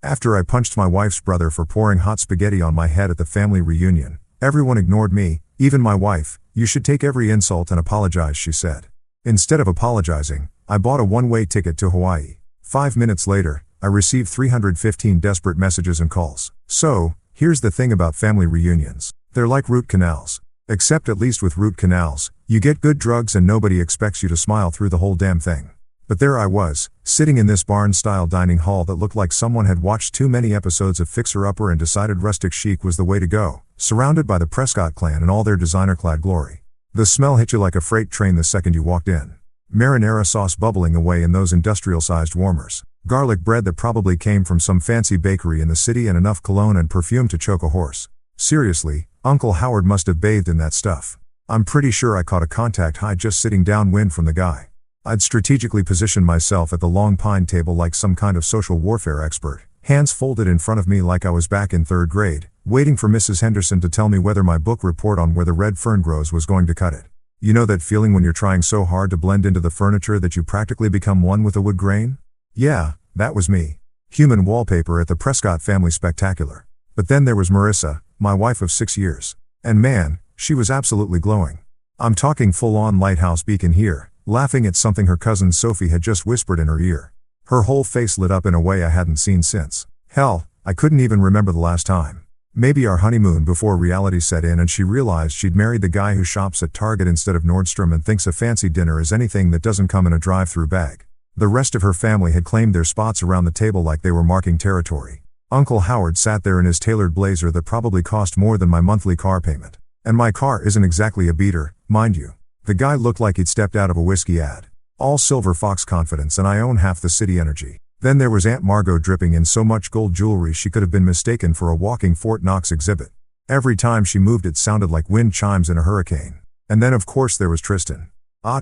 After I punched my wife's brother for pouring hot spaghetti on my head at the family reunion, everyone ignored me, even my wife. "You should take every insult and apologize," she said. Instead of apologizing, I bought a one-way ticket to Hawaii. 5 minutes later, I received 315 desperate messages and calls. So, here's the thing about family reunions. They're like root canals. Except at least with root canals, you get good drugs and nobody expects you to smile through the whole damn thing. But there I was, sitting in this barn-style dining hall that looked like someone had watched too many episodes of Fixer Upper and decided rustic chic was the way to go, surrounded by the Prescott clan in all their designer-clad glory. The smell hit you like a freight train the second you walked in. Marinara sauce bubbling away in those industrial-sized warmers. Garlic bread that probably came from some fancy bakery in the city and enough cologne and perfume to choke a horse. Seriously, Uncle Howard must have bathed in that stuff. I'm pretty sure I caught a contact high just sitting downwind from the guy. I'd strategically positioned myself at the long pine table like some kind of social warfare expert, hands folded in front of me like I was back in 3rd grade, waiting for Mrs. Henderson to tell me whether my book report on where the red fern grows was going to cut it. You know that feeling when you're trying so hard to blend into the furniture that you practically become one with the wood grain? Yeah, that was me. Human wallpaper at the Prescott family spectacular. But then there was Marissa, my wife of 6 years. And man, she was absolutely glowing. I'm talking full-on lighthouse beacon here, laughing at something her cousin Sophie had just whispered in her ear. Her whole face lit up in a way I hadn't seen since. Hell, I couldn't even remember the last time. Maybe our honeymoon before reality set in and she realized she'd married the guy who shops at Target instead of Nordstrom and thinks a fancy dinner is anything that doesn't come in a drive-through bag. The rest of her family had claimed their spots around the table like they were marking territory. Uncle Howard sat there in his tailored blazer that probably cost more than my monthly car payment. And my car isn't exactly a beater, mind you. The guy looked like he'd stepped out of a whiskey ad. All Silver Fox confidence and I own half the city energy. Then there was Aunt Margot dripping in so much gold jewelry she could have been mistaken for a walking Fort Knox exhibit. Every time she moved it sounded like wind chimes in a hurricane. And then of course there was Tristan.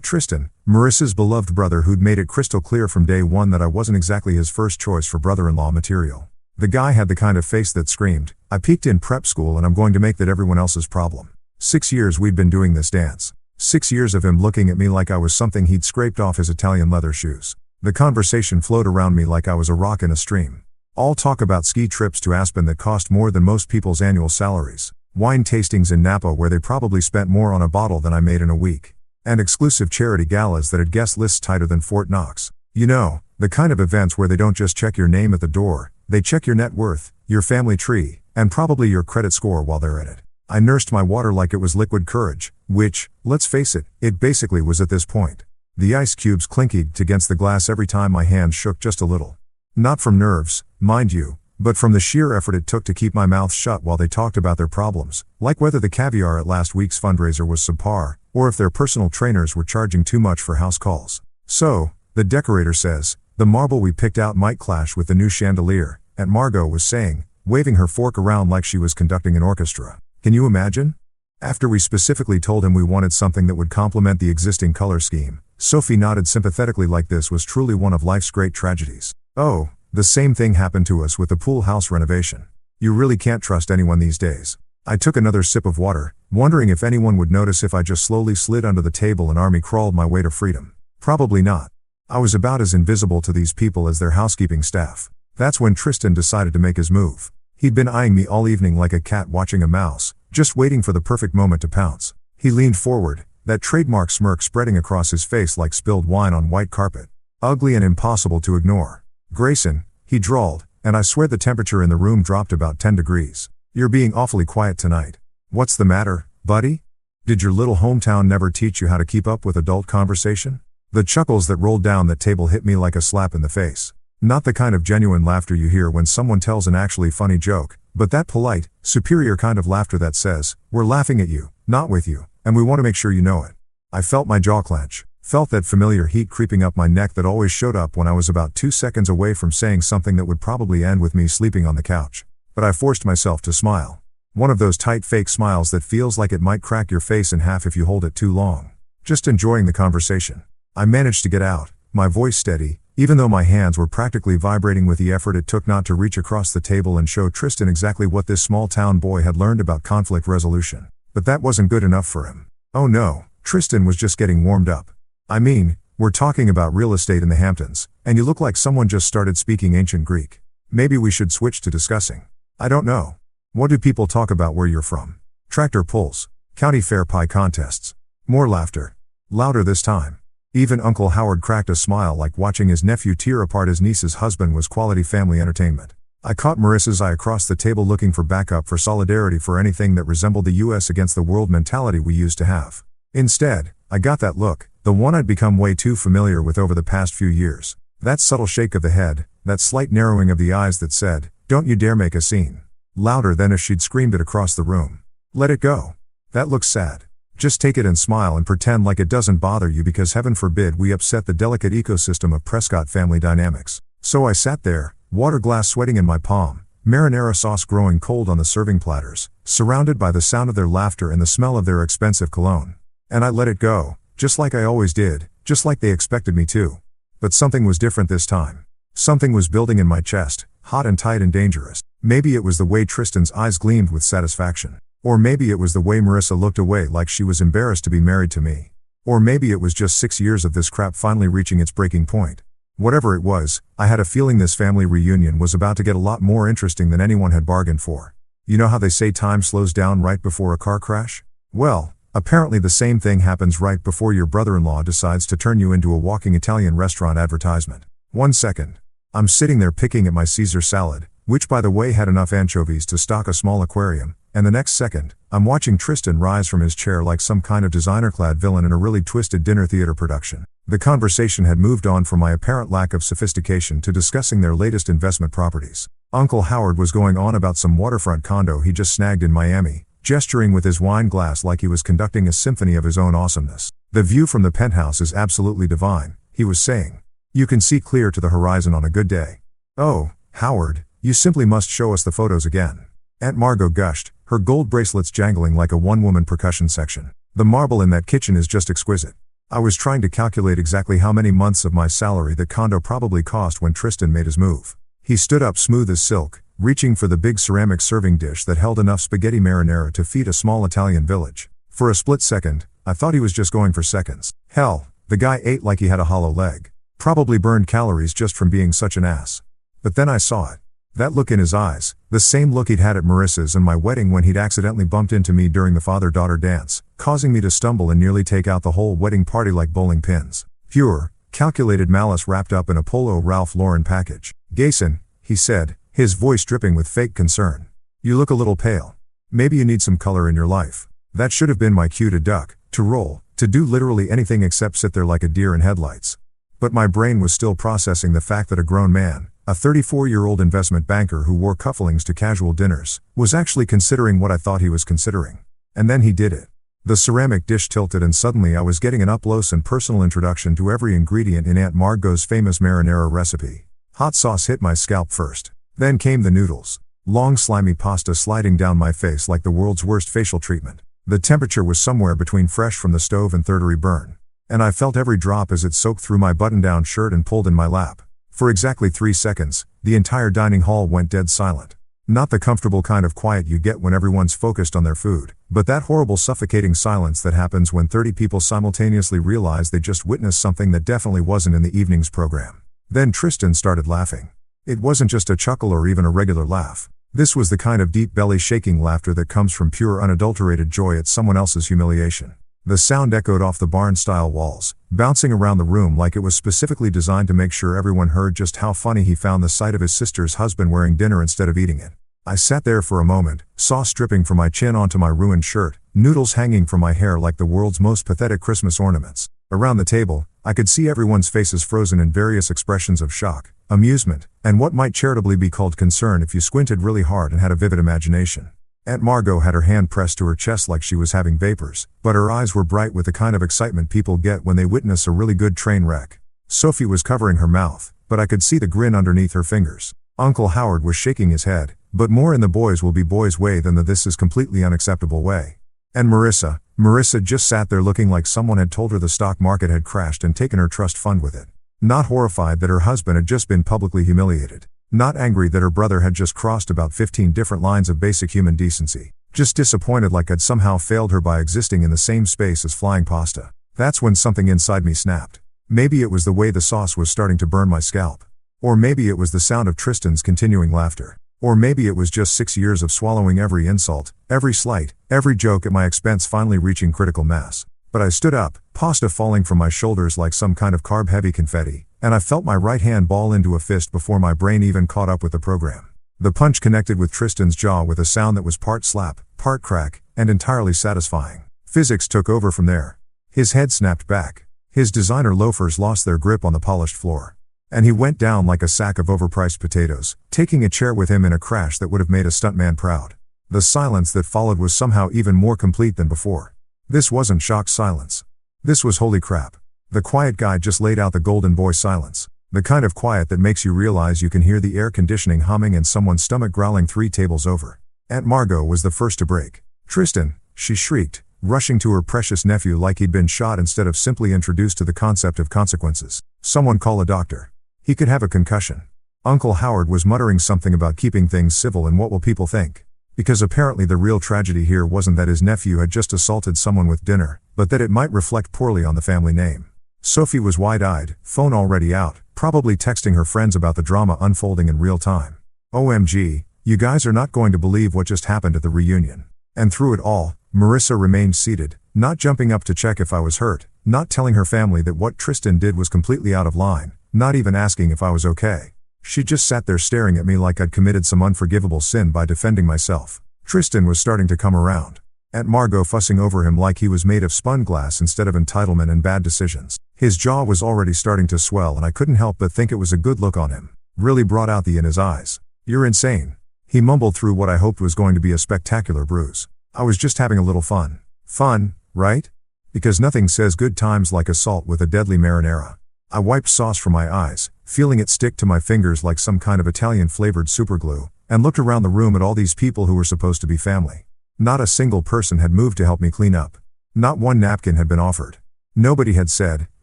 Tristan, Marissa's beloved brother who'd made it crystal clear from day one that I wasn't exactly his first choice for brother-in-law material. The guy had the kind of face that screamed, "I peaked in prep school and I'm going to make that everyone else's problem." 6 years we'd been doing this dance. 6 years of him looking at me like I was something he'd scraped off his Italian leather shoes. The conversation flowed around me like I was a rock in a stream. All talk about ski trips to Aspen that cost more than most people's annual salaries. Wine tastings in Napa where they probably spent more on a bottle than I made in a week. And exclusive charity galas that had guest lists tighter than Fort Knox. You know, the kind of events where they don't just check your name at the door, they check your net worth, your family tree, and probably your credit score while they're at it. I nursed my water like it was liquid courage, which, let's face it, it basically was at this point. The ice cubes clinked against the glass every time my hands shook just a little. Not from nerves, mind you, but from the sheer effort it took to keep my mouth shut while they talked about their problems, like whether the caviar at last week's fundraiser was subpar, or if their personal trainers were charging too much for house calls. So, the decorator says, the marble we picked out might clash with the new chandelier, Aunt Margot was saying, waving her fork around like she was conducting an orchestra. Can you imagine? After we specifically told him we wanted something that would complement the existing color scheme, Sophie nodded sympathetically like this was truly one of life's great tragedies. Oh, the same thing happened to us with the pool house renovation. You really can't trust anyone these days. I took another sip of water, wondering if anyone would notice if I just slowly slid under the table and army crawled my way to freedom. Probably not. I was about as invisible to these people as their housekeeping staff. That's when Tristan decided to make his move. He'd been eyeing me all evening like a cat watching a mouse, just waiting for the perfect moment to pounce. He leaned forward, that trademark smirk spreading across his face like spilled wine on white carpet. Ugly and impossible to ignore. "Grayson," he drawled, and I swear the temperature in the room dropped about 10 degrees. "You're being awfully quiet tonight. What's the matter, buddy? Did your little hometown never teach you how to keep up with adult conversation?" The chuckles that rolled down that table hit me like a slap in the face. Not the kind of genuine laughter you hear when someone tells an actually funny joke, but that polite, superior kind of laughter that says, "We're laughing at you, not with you, and we want to make sure you know it." I felt my jaw clench, felt that familiar heat creeping up my neck that always showed up when I was about 2 seconds away from saying something that would probably end with me sleeping on the couch. But I forced myself to smile. One of those tight fake smiles that feels like it might crack your face in half if you hold it too long. Just enjoying the conversation. I managed to get out, my voice steady, even though my hands were practically vibrating with the effort it took not to reach across the table and show Tristan exactly what this small-town boy had learned about conflict resolution. But that wasn't good enough for him. Oh no, Tristan was just getting warmed up. I mean, we're talking about real estate in the Hamptons, and you look like someone just started speaking ancient Greek. Maybe we should switch to discussing. I don't know. What do people talk about where you're from? Tractor pulls. County fair pie contests. More laughter. Louder this time. Even Uncle Howard cracked a smile like watching his nephew tear apart his niece's husband was quality family entertainment. I caught Marissa's eye across the table looking for backup for solidarity for anything that resembled the US against the world mentality we used to have. Instead, I got that look, the one I'd become way too familiar with over the past few years. That subtle shake of the head, that slight narrowing of the eyes that said, "Don't you dare make a scene." Louder than if she'd screamed it across the room. Let it go. That looks sad. Just take it and smile and pretend like it doesn't bother you because heaven forbid we upset the delicate ecosystem of Prescott family dynamics. So I sat there, water glass sweating in my palm, marinara sauce growing cold on the serving platters, surrounded by the sound of their laughter and the smell of their expensive cologne. And I let it go, just like I always did, just like they expected me to. But something was different this time. Something was building in my chest, hot and tight and dangerous. Maybe it was the way Tristan's eyes gleamed with satisfaction. Or maybe it was the way Marissa looked away like she was embarrassed to be married to me. Or maybe it was just 6 years of this crap finally reaching its breaking point. Whatever it was, I had a feeling this family reunion was about to get a lot more interesting than anyone had bargained for. You know how they say time slows down right before a car crash? Well, apparently the same thing happens right before your brother-in-law decides to turn you into a walking Italian restaurant advertisement. 1 second. I'm sitting there picking at my Caesar salad, which by the way had enough anchovies to stock a small aquarium, and the next second, I'm watching Tristan rise from his chair like some kind of designer-clad villain in a really twisted dinner theater production. The conversation had moved on from my apparent lack of sophistication to discussing their latest investment properties. Uncle Howard was going on about some waterfront condo he just snagged in Miami, gesturing with his wine glass like he was conducting a symphony of his own awesomeness. "The view from the penthouse is absolutely divine," he was saying. "You can see clear to the horizon on a good day." "Oh, Howard, you simply must show us the photos again." Aunt Margot gushed, her gold bracelets jangling like a one-woman percussion section. "The marble in that kitchen is just exquisite." I was trying to calculate exactly how many months of my salary that condo probably cost when Tristan made his move. He stood up smooth as silk, reaching for the big ceramic serving dish that held enough spaghetti marinara to feed a small Italian village. For a split second, I thought he was just going for seconds. Hell, the guy ate like he had a hollow leg. Probably burned calories just from being such an ass. But then I saw it. That look in his eyes, the same look he'd had at Marissa's and my wedding when he'd accidentally bumped into me during the father-daughter dance, causing me to stumble and nearly take out the whole wedding party like bowling pins. Pure, calculated malice wrapped up in a Polo Ralph Lauren package. "Gayson," he said, his voice dripping with fake concern. "You look a little pale. Maybe you need some color in your life." That should have been my cue to duck, to roll, to do literally anything except sit there like a deer in headlights. But my brain was still processing the fact that a grown man, a 34-year-old investment banker who wore cufflinks to casual dinners, was actually considering what I thought he was considering. And then he did it. The ceramic dish tilted and suddenly I was getting an up-close and personal introduction to every ingredient in Aunt Margot's famous marinara recipe. Hot sauce hit my scalp first. Then came the noodles. Long slimy pasta sliding down my face like the world's worst facial treatment. The temperature was somewhere between fresh from the stove and third-degree burn. And I felt every drop as it soaked through my button-down shirt and pulled in my lap. For exactly 3 seconds, the entire dining hall went dead silent. Not the comfortable kind of quiet you get when everyone's focused on their food, but that horrible suffocating silence that happens when 30 people simultaneously realize they just witnessed something that definitely wasn't in the evening's program. Then Tristan started laughing. It wasn't just a chuckle or even a regular laugh. This was the kind of deep belly-shaking laughter that comes from pure unadulterated joy at someone else's humiliation. The sound echoed off the barn-style walls, bouncing around the room like it was specifically designed to make sure everyone heard just how funny he found the sight of his sister's husband wearing dinner instead of eating it. I sat there for a moment, sauce dripping from my chin onto my ruined shirt, noodles hanging from my hair like the world's most pathetic Christmas ornaments. Around the table, I could see everyone's faces frozen in various expressions of shock, amusement, and what might charitably be called concern if you squinted really hard and had a vivid imagination. Aunt Margot had her hand pressed to her chest like she was having vapors, but her eyes were bright with the kind of excitement people get when they witness a really good train wreck. Sophie was covering her mouth, but I could see the grin underneath her fingers. Uncle Howard was shaking his head, but more in the boys will be boys way than the this is completely unacceptable way. And Marissa just sat there looking like someone had told her the stock market had crashed and taken her trust fund with it. Not horrified that her husband had just been publicly humiliated. Not angry that her brother had just crossed about 15 different lines of basic human decency. Just disappointed like I'd somehow failed her by existing in the same space as flying pasta. That's when something inside me snapped. Maybe it was the way the sauce was starting to burn my scalp. Or maybe it was the sound of Tristan's continuing laughter. Or maybe it was just 6 years of swallowing every insult, every slight, every joke at my expense finally reaching critical mass. But I stood up, pasta falling from my shoulders like some kind of carb-heavy confetti, and I felt my right hand ball into a fist before my brain even caught up with the program. The punch connected with Tristan's jaw with a sound that was part slap, part crack, and entirely satisfying. Physics took over from there. His head snapped back. His designer loafers lost their grip on the polished floor. And he went down like a sack of overpriced potatoes, taking a chair with him in a crash that would have made a stuntman proud. The silence that followed was somehow even more complete than before. This wasn't shocked silence. This was holy crap. The quiet guy just laid out the golden boy silence. The kind of quiet that makes you realize you can hear the air conditioning humming and someone's stomach growling 3 tables over. Aunt Margot was the first to break. "Tristan," she shrieked, rushing to her precious nephew like he'd been shot instead of simply introduced to the concept of consequences. "Someone call a doctor. He could have a concussion." Uncle Howard was muttering something about keeping things civil and what will people think. Because apparently the real tragedy here wasn't that his nephew had just assaulted someone with dinner, but that it might reflect poorly on the family name. Sophie was wide-eyed, phone already out, probably texting her friends about the drama unfolding in real time. "OMG, you guys are not going to believe what just happened at the reunion." And through it all, Marissa remained seated, not jumping up to check if I was hurt, not telling her family that what Tristan did was completely out of line, not even asking if I was okay. She just sat there staring at me like I'd committed some unforgivable sin by defending myself. Tristan was starting to come around. Aunt Margot fussing over him like he was made of spun glass instead of entitlement and bad decisions. His jaw was already starting to swell and I couldn't help but think it was a good look on him. Really brought out the in his eyes. "You're insane," he mumbled through what I hoped was going to be a spectacular bruise. "I was just having a little fun." Fun, right? Because nothing says good times like assault with a deadly marinara. I wiped sauce from my eyes, feeling it stick to my fingers like some kind of Italian-flavored superglue, and looked around the room at all these people who were supposed to be family. Not a single person had moved to help me clean up. Not one napkin had been offered. Nobody had said,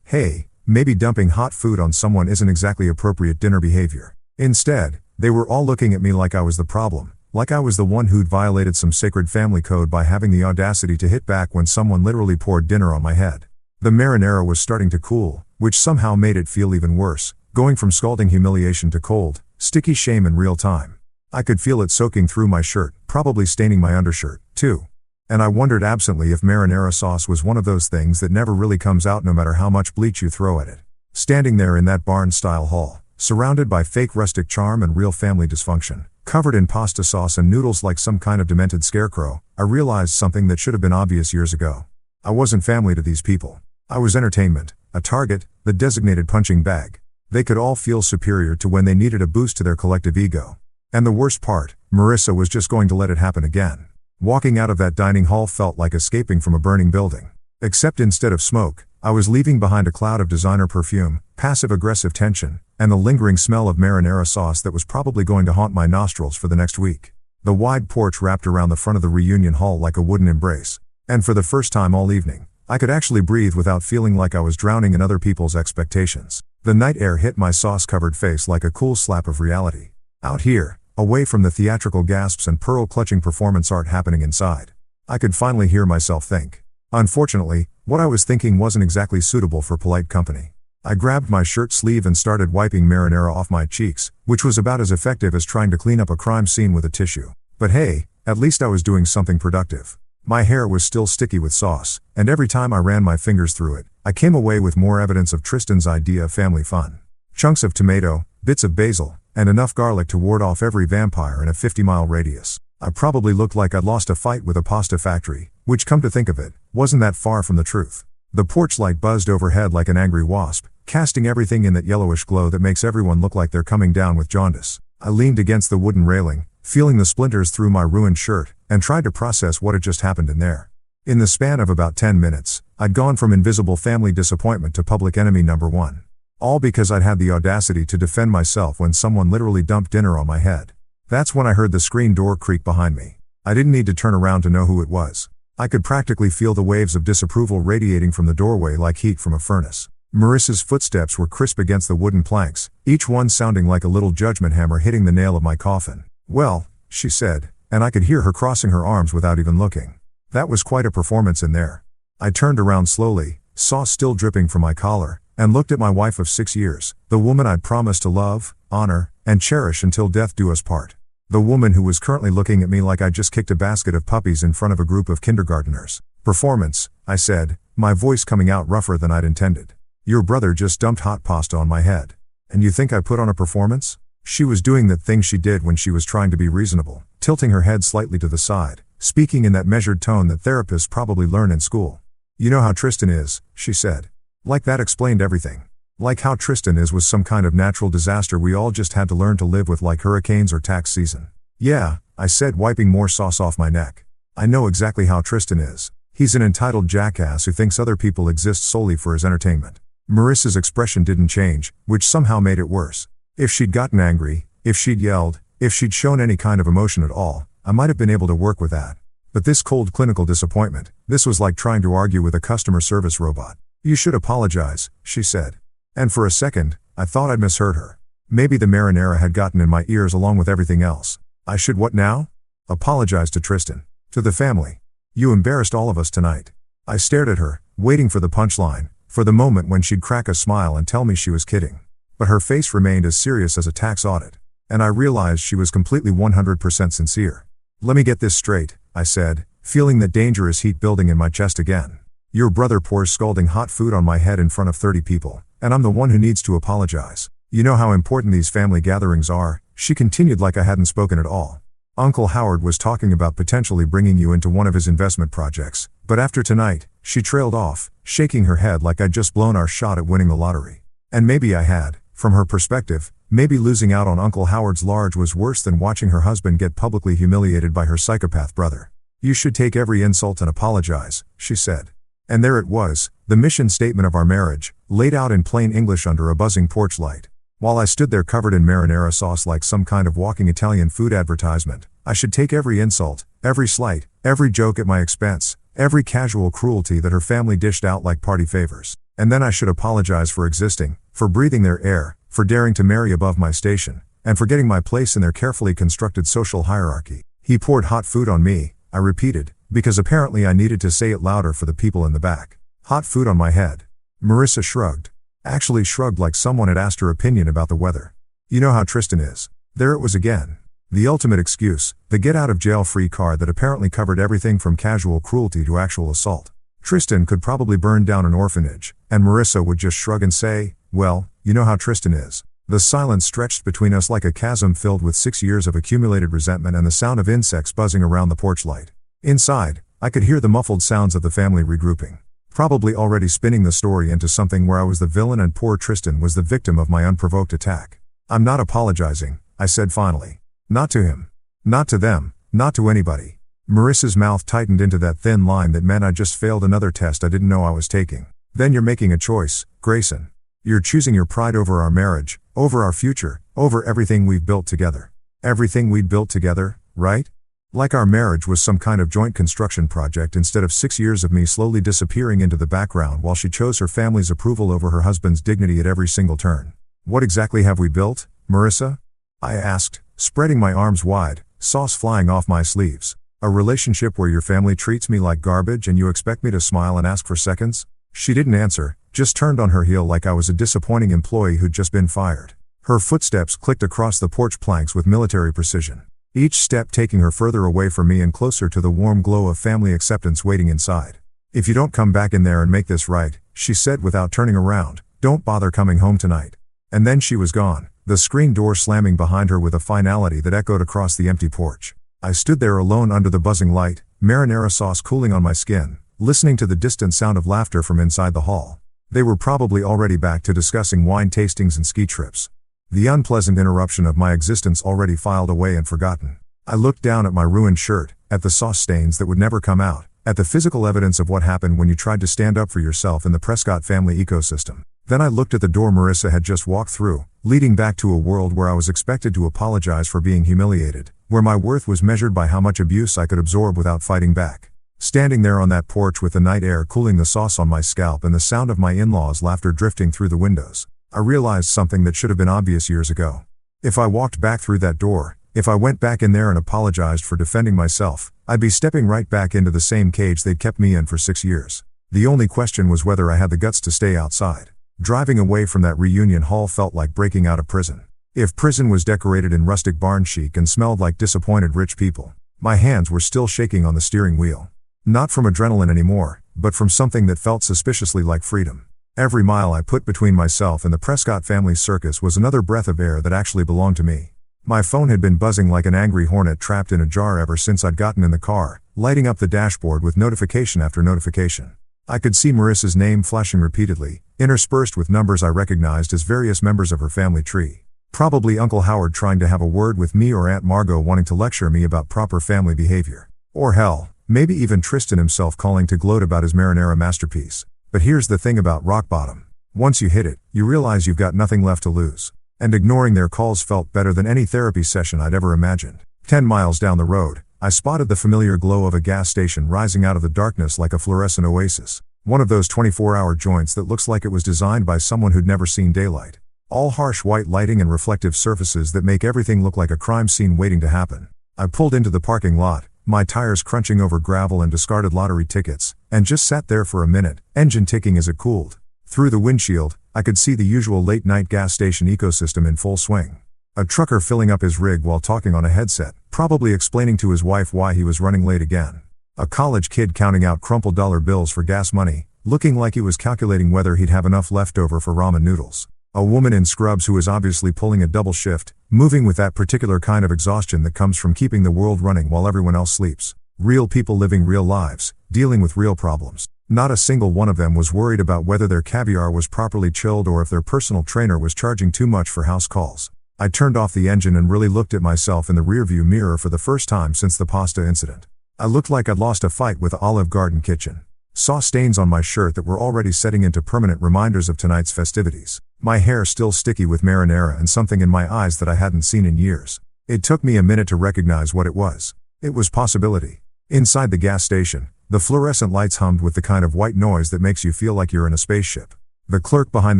"Hey, maybe dumping hot food on someone isn't exactly appropriate dinner behavior." Instead, they were all looking at me like I was the problem, like I was the one who'd violated some sacred family code by having the audacity to hit back when someone literally poured dinner on my head. The marinara was starting to cool, which somehow made it feel even worse, going from scalding humiliation to cold, sticky shame in real time. I could feel it soaking through my shirt, probably staining my undershirt, too. And I wondered absently if marinara sauce was one of those things that never really comes out no matter how much bleach you throw at it. Standing there in that barn-style hall, surrounded by fake rustic charm and real family dysfunction, covered in pasta sauce and noodles like some kind of demented scarecrow, I realized something that should have been obvious years ago. I wasn't family to these people. I was entertainment, a target, the designated punching bag. They could all feel superior to when they needed a boost to their collective ego. And the worst part, Marissa was just going to let it happen again. Walking out of that dining hall felt like escaping from a burning building. Except instead of smoke, I was leaving behind a cloud of designer perfume, passive-aggressive tension, and the lingering smell of marinara sauce that was probably going to haunt my nostrils for the next week. The wide porch wrapped around the front of the reunion hall like a wooden embrace. And for the first time all evening, I could actually breathe without feeling like I was drowning in other people's expectations. The night air hit my sauce-covered face like a cool slap of reality. Out here, away from the theatrical gasps and pearl-clutching performance art happening inside, I could finally hear myself think. Unfortunately, what I was thinking wasn't exactly suitable for polite company. I grabbed my shirt sleeve and started wiping marinara off my cheeks, which was about as effective as trying to clean up a crime scene with a tissue. But hey, at least I was doing something productive. My hair was still sticky with sauce, and every time I ran my fingers through it, I came away with more evidence of Tristan's idea of family fun. Chunks of tomato, bits of basil, and enough garlic to ward off every vampire in a 50-mile radius. I probably looked like I'd lost a fight with a pasta factory, which, come to think of it, wasn't that far from the truth. The porch light buzzed overhead like an angry wasp, casting everything in that yellowish glow that makes everyone look like they're coming down with jaundice. I leaned against the wooden railing, feeling the splinters through my ruined shirt, and tried to process what had just happened in there. In the span of about 10 minutes, I'd gone from invisible family disappointment to public enemy number one. All because I'd had the audacity to defend myself when someone literally dumped dinner on my head. That's when I heard the screen door creak behind me. I didn't need to turn around to know who it was. I could practically feel the waves of disapproval radiating from the doorway like heat from a furnace. Marissa's footsteps were crisp against the wooden planks, each one sounding like a little judgment hammer hitting the nail of my coffin. "Well," she said, and I could hear her crossing her arms without even looking. That was quite a performance in there. I turned around slowly, sauce still dripping from my collar, and looked at my wife of 6 years, the woman I'd promised to love, honor, and cherish until death do us part. The woman who was currently looking at me like I'd just kicked a basket of puppies in front of a group of kindergarteners. Performance, I said, my voice coming out rougher than I'd intended. Your brother just dumped hot pasta on my head. And you think I put on a performance? She was doing that thing she did when she was trying to be reasonable, tilting her head slightly to the side, speaking in that measured tone that therapists probably learn in school. You know how Tristan is, she said. Like that explained everything. Like how Tristan was some kind of natural disaster we all just had to learn to live with, like hurricanes or tax season. Yeah, I said, wiping more sauce off my neck. I know exactly how Tristan is. He's an entitled jackass who thinks other people exist solely for his entertainment. Marissa's expression didn't change, which somehow made it worse. If she'd gotten angry, if she'd yelled, if she'd shown any kind of emotion at all, I might have been able to work with that. But this cold clinical disappointment, this was like trying to argue with a customer service robot. You should apologize, she said. And for a second, I thought I'd misheard her. Maybe the marinara had gotten in my ears along with everything else. I should what now? Apologize to Tristan. To the family. You embarrassed all of us tonight. I stared at her, waiting for the punchline, for the moment when she'd crack a smile and tell me she was kidding. But her face remained as serious as a tax audit. And I realized she was completely 100% sincere. Let me get this straight, I said, feeling that dangerous heat building in my chest again. Your brother pours scalding hot food on my head in front of 30 people, and I'm the one who needs to apologize. You know how important these family gatherings are, she continued like I hadn't spoken at all. Uncle Howard was talking about potentially bringing you into one of his investment projects, but after tonight, she trailed off, shaking her head like I'd just blown our shot at winning the lottery. And maybe I had, from her perspective, maybe losing out on Uncle Howard's large was worse than watching her husband get publicly humiliated by her psychopath brother. You should take every insult and apologize, she said. And there it was, the mission statement of our marriage, laid out in plain English under a buzzing porch light. While I stood there covered in marinara sauce like some kind of walking Italian food advertisement, I should take every insult, every slight, every joke at my expense, every casual cruelty that her family dished out like party favors. And then I should apologize for existing, for breathing their air, for daring to marry above my station, and for getting my place in their carefully constructed social hierarchy. He poured hot food on me, I repeated, because apparently I needed to say it louder for the people in the back. Hot food on my head. Marissa shrugged. Actually shrugged like someone had asked her opinion about the weather. You know how Tristan is. There it was again. The ultimate excuse, the get-out-of-jail-free card that apparently covered everything from casual cruelty to actual assault. Tristan could probably burn down an orphanage, and Marissa would just shrug and say, well, you know how Tristan is. The silence stretched between us like a chasm filled with 6 years of accumulated resentment and the sound of insects buzzing around the porch light. Inside, I could hear the muffled sounds of the family regrouping. Probably already spinning the story into something where I was the villain and poor Tristan was the victim of my unprovoked attack. I'm not apologizing, I said finally. Not to him. Not to them. Not to anybody. Marissa's mouth tightened into that thin line that meant I just failed another test I didn't know I was taking. Then you're making a choice, Grayson. You're choosing your pride over our marriage, over our future, over everything we've built together. Everything we'd built together, right? Like our marriage was some kind of joint construction project instead of 6 years of me slowly disappearing into the background while she chose her family's approval over her husband's dignity at every single turn. What exactly have we built, Marissa? I asked, spreading my arms wide, sauce flying off my sleeves. A relationship where your family treats me like garbage and you expect me to smile and ask for seconds? She didn't answer, just turned on her heel like I was a disappointing employee who'd just been fired. Her footsteps clicked across the porch planks with military precision. Each step taking her further away from me and closer to the warm glow of family acceptance waiting inside. If you don't come back in there and make this right, she said without turning around, don't bother coming home tonight. And then she was gone, the screen door slamming behind her with a finality that echoed across the empty porch. I stood there alone under the buzzing light, marinara sauce cooling on my skin, listening to the distant sound of laughter from inside the hall. They were probably already back to discussing wine tastings and ski trips. The unpleasant interruption of my existence already filed away and forgotten. I looked down at my ruined shirt, at the sauce stains that would never come out, at the physical evidence of what happened when you tried to stand up for yourself in the Prescott family ecosystem. Then I looked at the door Marissa had just walked through, leading back to a world where I was expected to apologize for being humiliated, where my worth was measured by how much abuse I could absorb without fighting back. Standing there on that porch with the night air cooling the sauce on my scalp and the sound of my in-laws' laughter drifting through the windows, I realized something that should have been obvious years ago. If I walked back through that door, if I went back in there and apologized for defending myself, I'd be stepping right back into the same cage they'd kept me in for 6 years. The only question was whether I had the guts to stay outside. Driving away from that reunion hall felt like breaking out of prison. If prison was decorated in rustic barn chic and smelled like disappointed rich people, my hands were still shaking on the steering wheel. Not from adrenaline anymore, but from something that felt suspiciously like freedom. Every mile I put between myself and the Prescott family circus was another breath of air that actually belonged to me. My phone had been buzzing like an angry hornet trapped in a jar ever since I'd gotten in the car, lighting up the dashboard with notification after notification. I could see Marissa's name flashing repeatedly, interspersed with numbers I recognized as various members of her family tree. Probably Uncle Howard trying to have a word with me, or Aunt Margot wanting to lecture me about proper family behavior. Or hell, maybe even Tristan himself calling to gloat about his marinara masterpiece. But here's the thing about rock bottom. Once you hit it, you realize you've got nothing left to lose. And ignoring their calls felt better than any therapy session I'd ever imagined. 10 miles down the road, I spotted the familiar glow of a gas station rising out of the darkness like a fluorescent oasis. One of those 24-hour joints that looks like it was designed by someone who'd never seen daylight. All harsh white lighting and reflective surfaces that make everything look like a crime scene waiting to happen. I pulled into the parking lot, my tires crunching over gravel and discarded lottery tickets, and just sat there for a minute, engine ticking as it cooled. Through the windshield, I could see the usual late-night gas station ecosystem in full swing. A trucker filling up his rig while talking on a headset, probably explaining to his wife why he was running late again. A college kid counting out crumpled dollar bills for gas money, looking like he was calculating whether he'd have enough left over for ramen noodles. A woman in scrubs who was obviously pulling a double shift, moving with that particular kind of exhaustion that comes from keeping the world running while everyone else sleeps. Real people living real lives, dealing with real problems. Not a single one of them was worried about whether their caviar was properly chilled or if their personal trainer was charging too much for house calls. I turned off the engine and really looked at myself in the rearview mirror for the first time since the pasta incident. I looked like I'd lost a fight with the Olive Garden kitchen. Saw stains on my shirt that were already setting into permanent reminders of tonight's festivities. My hair still sticky with marinara and something in my eyes that I hadn't seen in years. It took me a minute to recognize what it was. It was possibility. Inside the gas station, the fluorescent lights hummed with the kind of white noise that makes you feel like you're in a spaceship. The clerk behind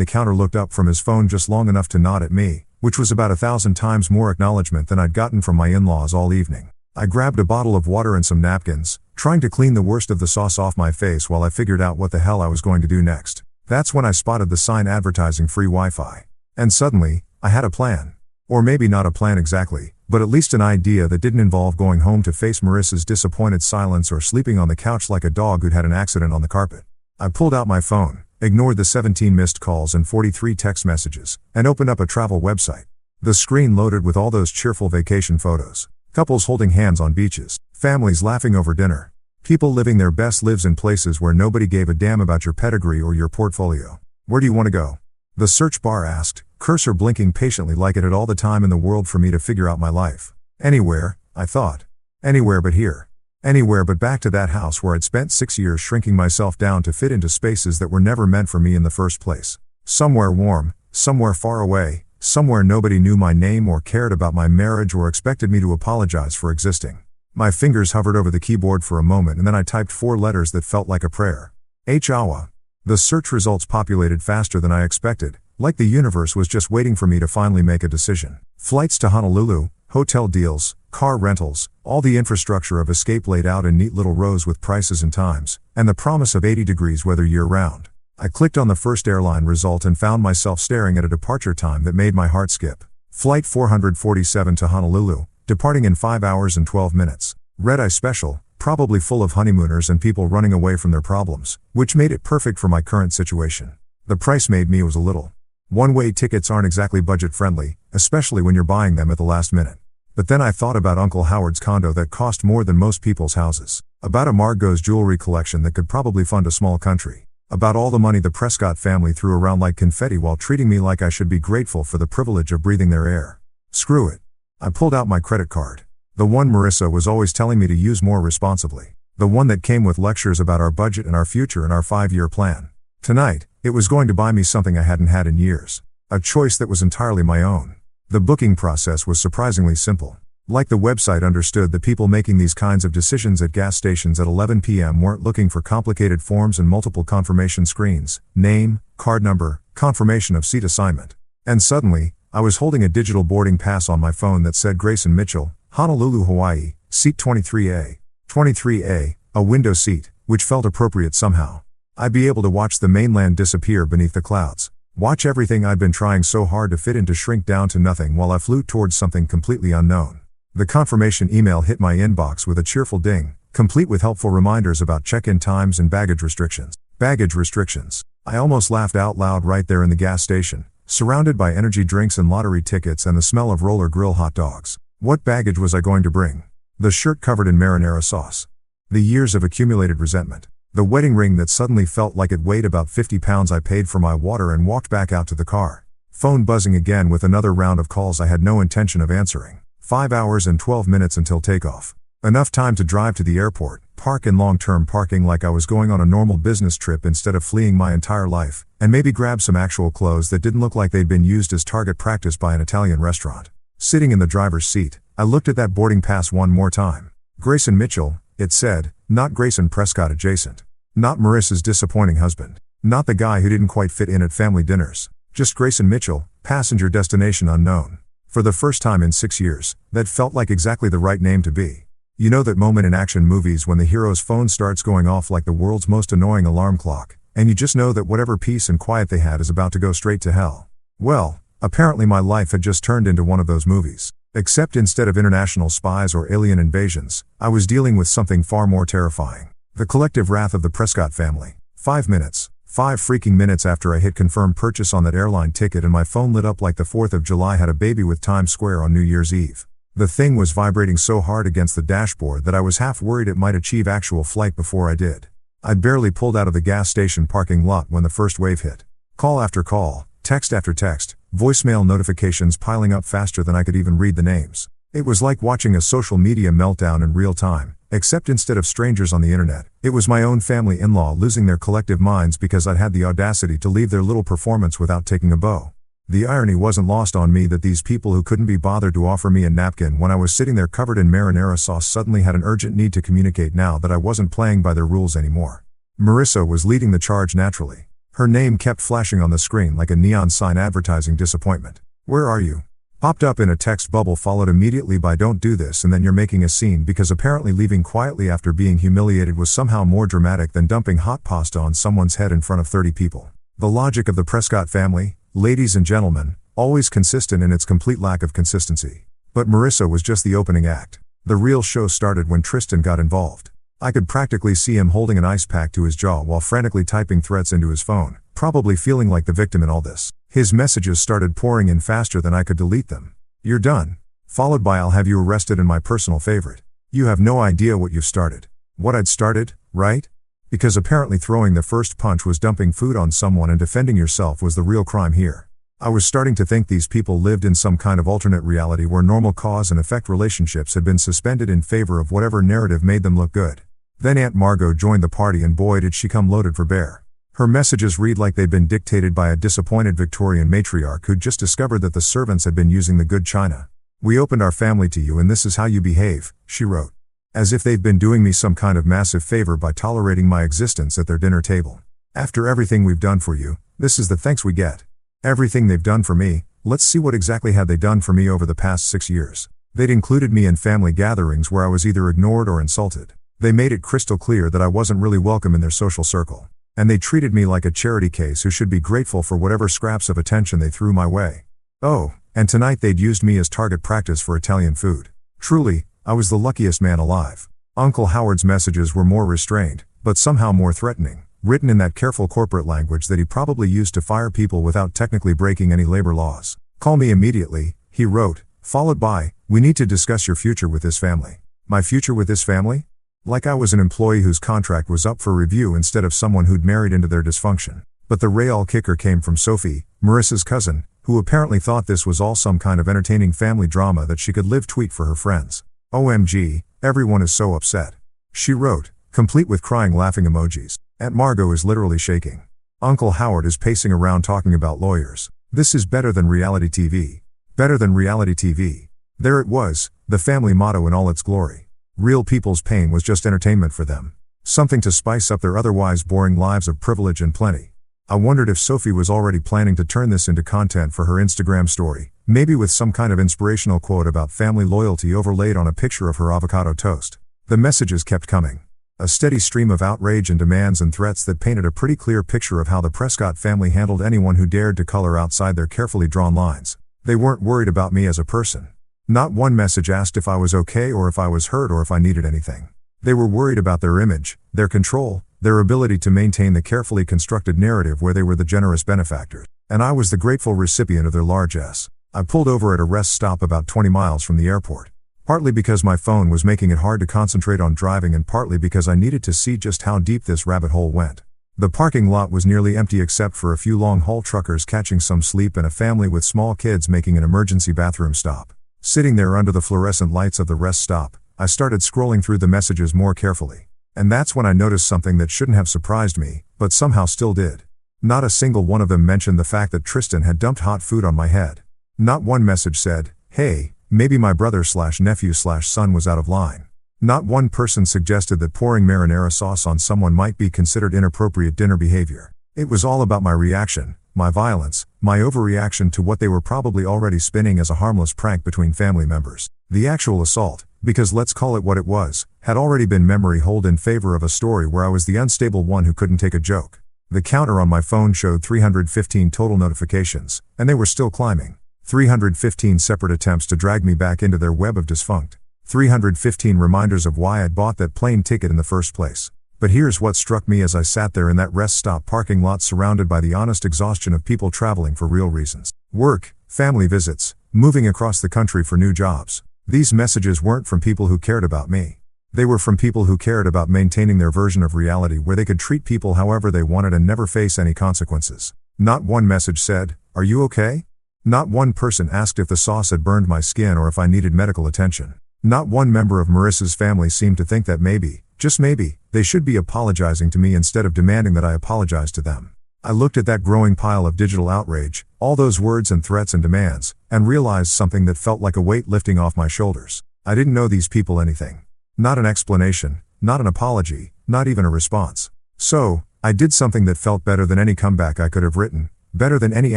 the counter looked up from his phone just long enough to nod at me, which was about 1,000 times more acknowledgement than I'd gotten from my in-laws all evening. I grabbed a bottle of water and some napkins, trying to clean the worst of the sauce off my face while I figured out what the hell I was going to do next. That's when I spotted the sign advertising free Wi-Fi. And suddenly, I had a plan. Or maybe not a plan exactly, but at least an idea that didn't involve going home to face Marissa's disappointed silence or sleeping on the couch like a dog who'd had an accident on the carpet. I pulled out my phone, ignored the 17 missed calls and 43 text messages, and opened up a travel website. The screen loaded with all those cheerful vacation photos. Couples holding hands on beaches, families laughing over dinner, people living their best lives in places where nobody gave a damn about your pedigree or your portfolio. Where do you want to go? The search bar asked, cursor blinking patiently like it had all the time in the world for me to figure out my life. Anywhere, I thought. Anywhere but here. Anywhere but back to that house where I'd spent 6 years shrinking myself down to fit into spaces that were never meant for me in the first place. Somewhere warm, somewhere far away, somewhere nobody knew my name or cared about my marriage or expected me to apologize for existing. My fingers hovered over the keyboard for a moment and then I typed 4 letters that felt like a prayer. Awa. The search results populated faster than I expected, like the universe was just waiting for me to finally make a decision. Flights to Honolulu, hotel deals, car rentals, all the infrastructure of escape laid out in neat little rows with prices and times, and the promise of 80 degrees weather year-round. I clicked on the first airline result and found myself staring at a departure time that made my heart skip. Flight 447 to Honolulu, departing in 5 hours and 12 minutes. Red-eye special, probably full of honeymooners and people running away from their problems, which made it perfect for my current situation. The price made me was a little. One-way tickets aren't exactly budget-friendly, especially when you're buying them at the last minute. But then I thought about Uncle Howard's condo that cost more than most people's houses. About a Margot's jewelry collection that could probably fund a small country. About all the money the Prescott family threw around like confetti while treating me like I should be grateful for the privilege of breathing their air. Screw it. I pulled out my credit card. The one Marissa was always telling me to use more responsibly. The one that came with lectures about our budget and our future and our 5-year plan. Tonight, it was going to buy me something I hadn't had in years. A choice that was entirely my own. The booking process was surprisingly simple. Like the website understood, the people making these kinds of decisions at gas stations at 11 p.m. weren't looking for complicated forms and multiple confirmation screens, name, card number, confirmation of seat assignment. And suddenly, I was holding a digital boarding pass on my phone that said Grayson Mitchell, Honolulu, Hawaii, seat 23A. 23A, a window seat, which felt appropriate somehow. I'd be able to watch the mainland disappear beneath the clouds. Watch everything I'd been trying so hard to fit in to shrink down to nothing while I flew towards something completely unknown. The confirmation email hit my inbox with a cheerful ding, complete with helpful reminders about check-in times and baggage restrictions. Baggage restrictions. I almost laughed out loud right there in the gas station, surrounded by energy drinks and lottery tickets and the smell of Roller Grill hot dogs. What baggage was I going to bring? The shirt covered in marinara sauce. The years of accumulated resentment. The wedding ring that suddenly felt like it weighed about 50 pounds. I paid for my water and walked back out to the car. Phone buzzing again with another round of calls I had no intention of answering. 5 hours and 12 minutes until takeoff. Enough time to drive to the airport, park in long-term parking like I was going on a normal business trip instead of fleeing my entire life, and maybe grab some actual clothes that didn't look like they'd been used as target practice by an Italian restaurant. Sitting in the driver's seat, I looked at that boarding pass one more time. Grayson Mitchell, it said, not Grayson Prescott adjacent. Not Marissa's disappointing husband. Not the guy who didn't quite fit in at family dinners. Just Grayson Mitchell, passenger destination unknown. For the first time in 6 years, that felt like exactly the right name to be. You know that moment in action movies when the hero's phone starts going off like the world's most annoying alarm clock, and you just know that whatever peace and quiet they had is about to go straight to hell. Well, apparently my life had just turned into one of those movies. Except instead of international spies or alien invasions, I was dealing with something far more terrifying. The collective wrath of the Prescott family. 5 freaking minutes after I hit confirm purchase on that airline ticket and my phone lit up like the 4th of July had a baby with Times Square on New Year's Eve. The thing was vibrating so hard against the dashboard that I was half worried it might achieve actual flight before I did. I'd barely pulled out of the gas station parking lot when the first wave hit. Call after call, text after text, voicemail notifications piling up faster than I could even read the names. It was like watching a social media meltdown in real time, except instead of strangers on the internet, it was my own family in-law losing their collective minds because I'd had the audacity to leave their little performance without taking a bow. The irony wasn't lost on me that these people who couldn't be bothered to offer me a napkin when I was sitting there covered in marinara sauce suddenly had an urgent need to communicate now that I wasn't playing by their rules anymore. Marissa was leading the charge naturally. Her name kept flashing on the screen like a neon sign advertising disappointment. Where are you? Popped up in a text bubble followed immediately by don't do this and then you're making a scene because apparently leaving quietly after being humiliated was somehow more dramatic than dumping hot pasta on someone's head in front of 30 people. The logic of the Prescott family, ladies and gentlemen, always consistent in its complete lack of consistency. But Marissa was just the opening act. The real show started when Tristan got involved. I could practically see him holding an ice pack to his jaw while frantically typing threats into his phone, probably feeling like the victim in all this. His messages started pouring in faster than I could delete them. You're done. Followed by I'll have you arrested and my personal favorite. You have no idea what you've started. What I'd started, right? Because apparently throwing the first punch was dumping food on someone and defending yourself was the real crime here. I was starting to think these people lived in some kind of alternate reality where normal cause and effect relationships had been suspended in favor of whatever narrative made them look good. Then Aunt Margot joined the party and boy did she come loaded for bear. Her messages read like they'd been dictated by a disappointed Victorian matriarch who'd just discovered that the servants had been using the good china. We opened our family to you and this is how you behave, she wrote. As if they'd been doing me some kind of massive favor by tolerating my existence at their dinner table. After everything we've done for you, this is the thanks we get. Everything they've done for me, let's see what exactly had they done for me over the past 6 years. They'd included me in family gatherings where I was either ignored or insulted. They made it crystal clear that I wasn't really welcome in their social circle. And they treated me like a charity case who should be grateful for whatever scraps of attention they threw my way. Oh, and tonight they'd used me as target practice for Italian food. Truly, I was the luckiest man alive. Uncle Howard's messages were more restrained, but somehow more threatening, written in that careful corporate language that he probably used to fire people without technically breaking any labor laws. Call me immediately, he wrote, followed by, we need to discuss your future with this family. My future with this family? Like I was an employee whose contract was up for review instead of someone who'd married into their dysfunction. But the real kicker came from Sophie, Marissa's cousin, who apparently thought this was all some kind of entertaining family drama that she could live tweet for her friends. OMG, everyone is so upset. She wrote, complete with crying laughing emojis. Aunt Margot is literally shaking. Uncle Howard is pacing around talking about lawyers. This is better than reality TV. Better than reality TV. There it was, the family motto in all its glory. Real people's pain was just entertainment for them. Something to spice up their otherwise boring lives of privilege and plenty. I wondered if Sophie was already planning to turn this into content for her Instagram story, maybe with some kind of inspirational quote about family loyalty overlaid on a picture of her avocado toast. The messages kept coming. A steady stream of outrage and demands and threats that painted a pretty clear picture of how the Prescott family handled anyone who dared to color outside their carefully drawn lines. They weren't worried about me as a person. Not one message asked if I was okay or if I was hurt or if I needed anything. They were worried about their image, their control, their ability to maintain the carefully constructed narrative where they were the generous benefactors. And I was the grateful recipient of their largesse. I pulled over at a rest stop about 20 miles from the airport. Partly because my phone was making it hard to concentrate on driving and partly because I needed to see just how deep this rabbit hole went. The parking lot was nearly empty except for a few long-haul truckers catching some sleep and a family with small kids making an emergency bathroom stop. Sitting there under the fluorescent lights of the rest stop, I started scrolling through the messages more carefully. And that's when I noticed something that shouldn't have surprised me, but somehow still did. Not a single one of them mentioned the fact that Tristan had dumped hot food on my head. Not one message said, "Hey, maybe my brother/nephew/son was out of line." Not one person suggested that pouring marinara sauce on someone might be considered inappropriate dinner behavior. It was all about my reaction, my violence, my overreaction to what they were probably already spinning as a harmless prank between family members. The actual assault, because let's call it what it was, had already been memory holed in favor of a story where I was the unstable one who couldn't take a joke. The counter on my phone showed 315 total notifications, and they were still climbing. 315 separate attempts to drag me back into their web of dysfunct. 315 reminders of why I'd bought that plane ticket in the first place. But here's what struck me as I sat there in that rest stop parking lot surrounded by the honest exhaustion of people traveling for real reasons. Work, family visits, moving across the country for new jobs. These messages weren't from people who cared about me. They were from people who cared about maintaining their version of reality where they could treat people however they wanted and never face any consequences. Not one message said, "Are you okay?" Not one person asked if the sauce had burned my skin or if I needed medical attention. Not one member of Marissa's family seemed to think that maybe, just maybe, they should be apologizing to me instead of demanding that I apologize to them. I looked at that growing pile of digital outrage, all those words and threats and demands, and realized something that felt like a weight lifting off my shoulders. I didn't owe these people anything. Not an explanation, not an apology, not even a response. So, I did something that felt better than any comeback I could have written, better than any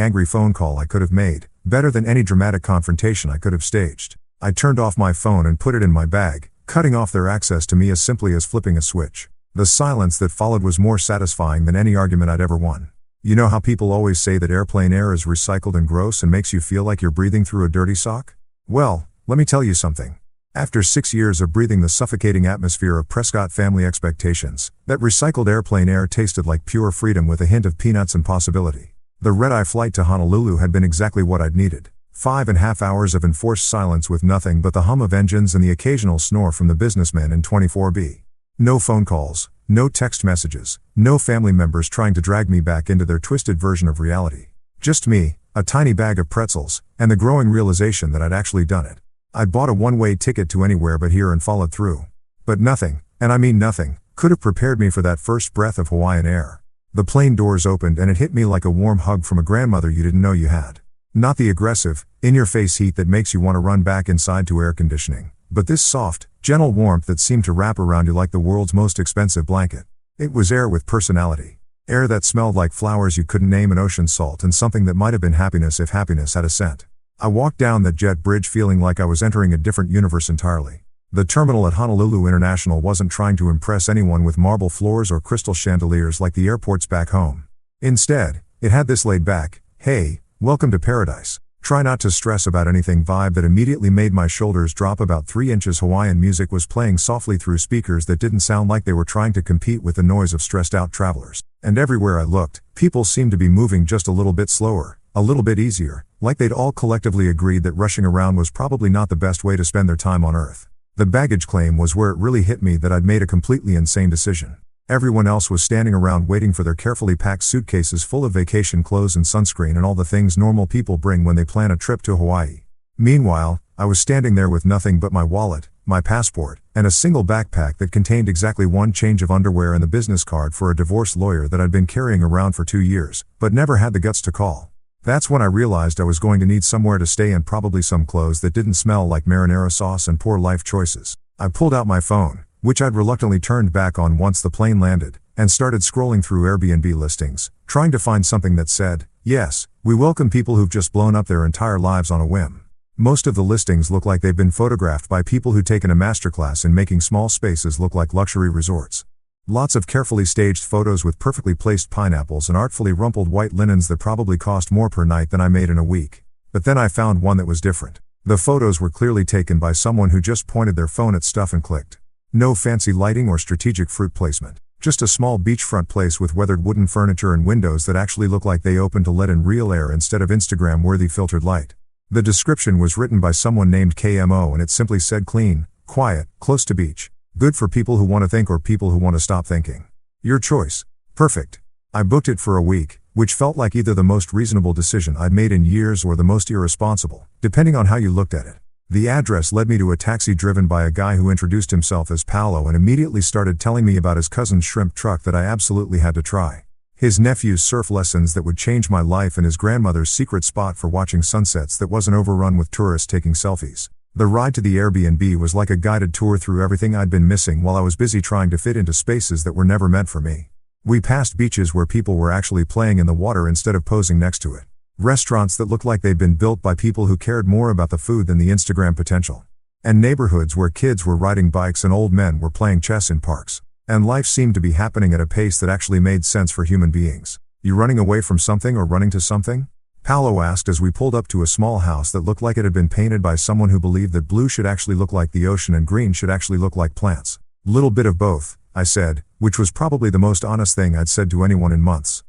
angry phone call I could have made, better than any dramatic confrontation I could have staged. I turned off my phone and put it in my bag, cutting off their access to me as simply as flipping a switch. The silence that followed was more satisfying than any argument I'd ever won. You know how people always say that airplane air is recycled and gross and makes you feel like you're breathing through a dirty sock? Well, let me tell you something. After 6 years of breathing the suffocating atmosphere of Prescott family expectations, that recycled airplane air tasted like pure freedom with a hint of peanuts and possibility. The red-eye flight to Honolulu had been exactly what I'd needed. 5.5 hours of enforced silence with nothing but the hum of engines and the occasional snore from the businessmen in 24B. No phone calls, no text messages, no family members trying to drag me back into their twisted version of reality. Just me, a tiny bag of pretzels, and the growing realization that I'd actually done it. I'd bought a one-way ticket to anywhere but here and followed through. But nothing, and I mean nothing, could have prepared me for that first breath of Hawaiian air. The plane doors opened and it hit me like a warm hug from a grandmother you didn't know you had. Not the aggressive, in-your-face heat that makes you want to run back inside to air conditioning, but this soft, gentle warmth that seemed to wrap around you like the world's most expensive blanket. It was air with personality. Air that smelled like flowers you couldn't name and ocean salt and something that might have been happiness if happiness had a scent. I walked down that jet bridge feeling like I was entering a different universe entirely. The terminal at Honolulu International wasn't trying to impress anyone with marble floors or crystal chandeliers like the airports back home. Instead, it had this laid-back, "Hey, welcome to paradise. Try not to stress about anything" vibe that immediately made my shoulders drop about 3 inches. Hawaiian music was playing softly through speakers that didn't sound like they were trying to compete with the noise of stressed-out travelers. And everywhere I looked, people seemed to be moving just a little bit slower, a little bit easier, like they'd all collectively agreed that rushing around was probably not the best way to spend their time on Earth. The baggage claim was where it really hit me that I'd made a completely insane decision. Everyone else was standing around waiting for their carefully packed suitcases full of vacation clothes and sunscreen and all the things normal people bring when they plan a trip to Hawaii. Meanwhile, I was standing there with nothing but my wallet, my passport, and a single backpack that contained exactly one change of underwear and the business card for a divorce lawyer that I'd been carrying around for 2 years, but never had the guts to call. That's when I realized I was going to need somewhere to stay and probably some clothes that didn't smell like marinara sauce and poor life choices. I pulled out my phone, which I'd reluctantly turned back on once the plane landed, and started scrolling through Airbnb listings, trying to find something that said, "Yes, we welcome people who've just blown up their entire lives on a whim." Most of the listings look like they've been photographed by people who've taken a masterclass in making small spaces look like luxury resorts. Lots of carefully staged photos with perfectly placed pineapples and artfully rumpled white linens that probably cost more per night than I made in a week. But then I found one that was different. The photos were clearly taken by someone who just pointed their phone at stuff and clicked. No fancy lighting or strategic fruit placement. Just a small beachfront place with weathered wooden furniture and windows that actually look like they opened to let in real air instead of Instagram-worthy filtered light. The description was written by someone named KMO and it simply said clean, quiet, close to beach. Good for people who want to think or people who want to stop thinking. Your choice. Perfect. I booked it for a week, which felt like either the most reasonable decision I'd made in years or the most irresponsible, depending on how you looked at it. The address led me to a taxi driven by a guy who introduced himself as Paolo and immediately started telling me about his cousin's shrimp truck that I absolutely had to try. His nephew's surf lessons that would change my life and his grandmother's secret spot for watching sunsets that wasn't overrun with tourists taking selfies. The ride to the Airbnb was like a guided tour through everything I'd been missing while I was busy trying to fit into spaces that were never meant for me. We passed beaches where people were actually playing in the water instead of posing next to it. Restaurants that looked like they'd been built by people who cared more about the food than the Instagram potential. And neighborhoods where kids were riding bikes and old men were playing chess in parks. And life seemed to be happening at a pace that actually made sense for human beings. You running away from something or running to something? Paolo asked as we pulled up to a small house that looked like it had been painted by someone who believed that blue should actually look like the ocean and green should actually look like plants. Little bit of both, I said, which was probably the most honest thing I'd said to anyone in months.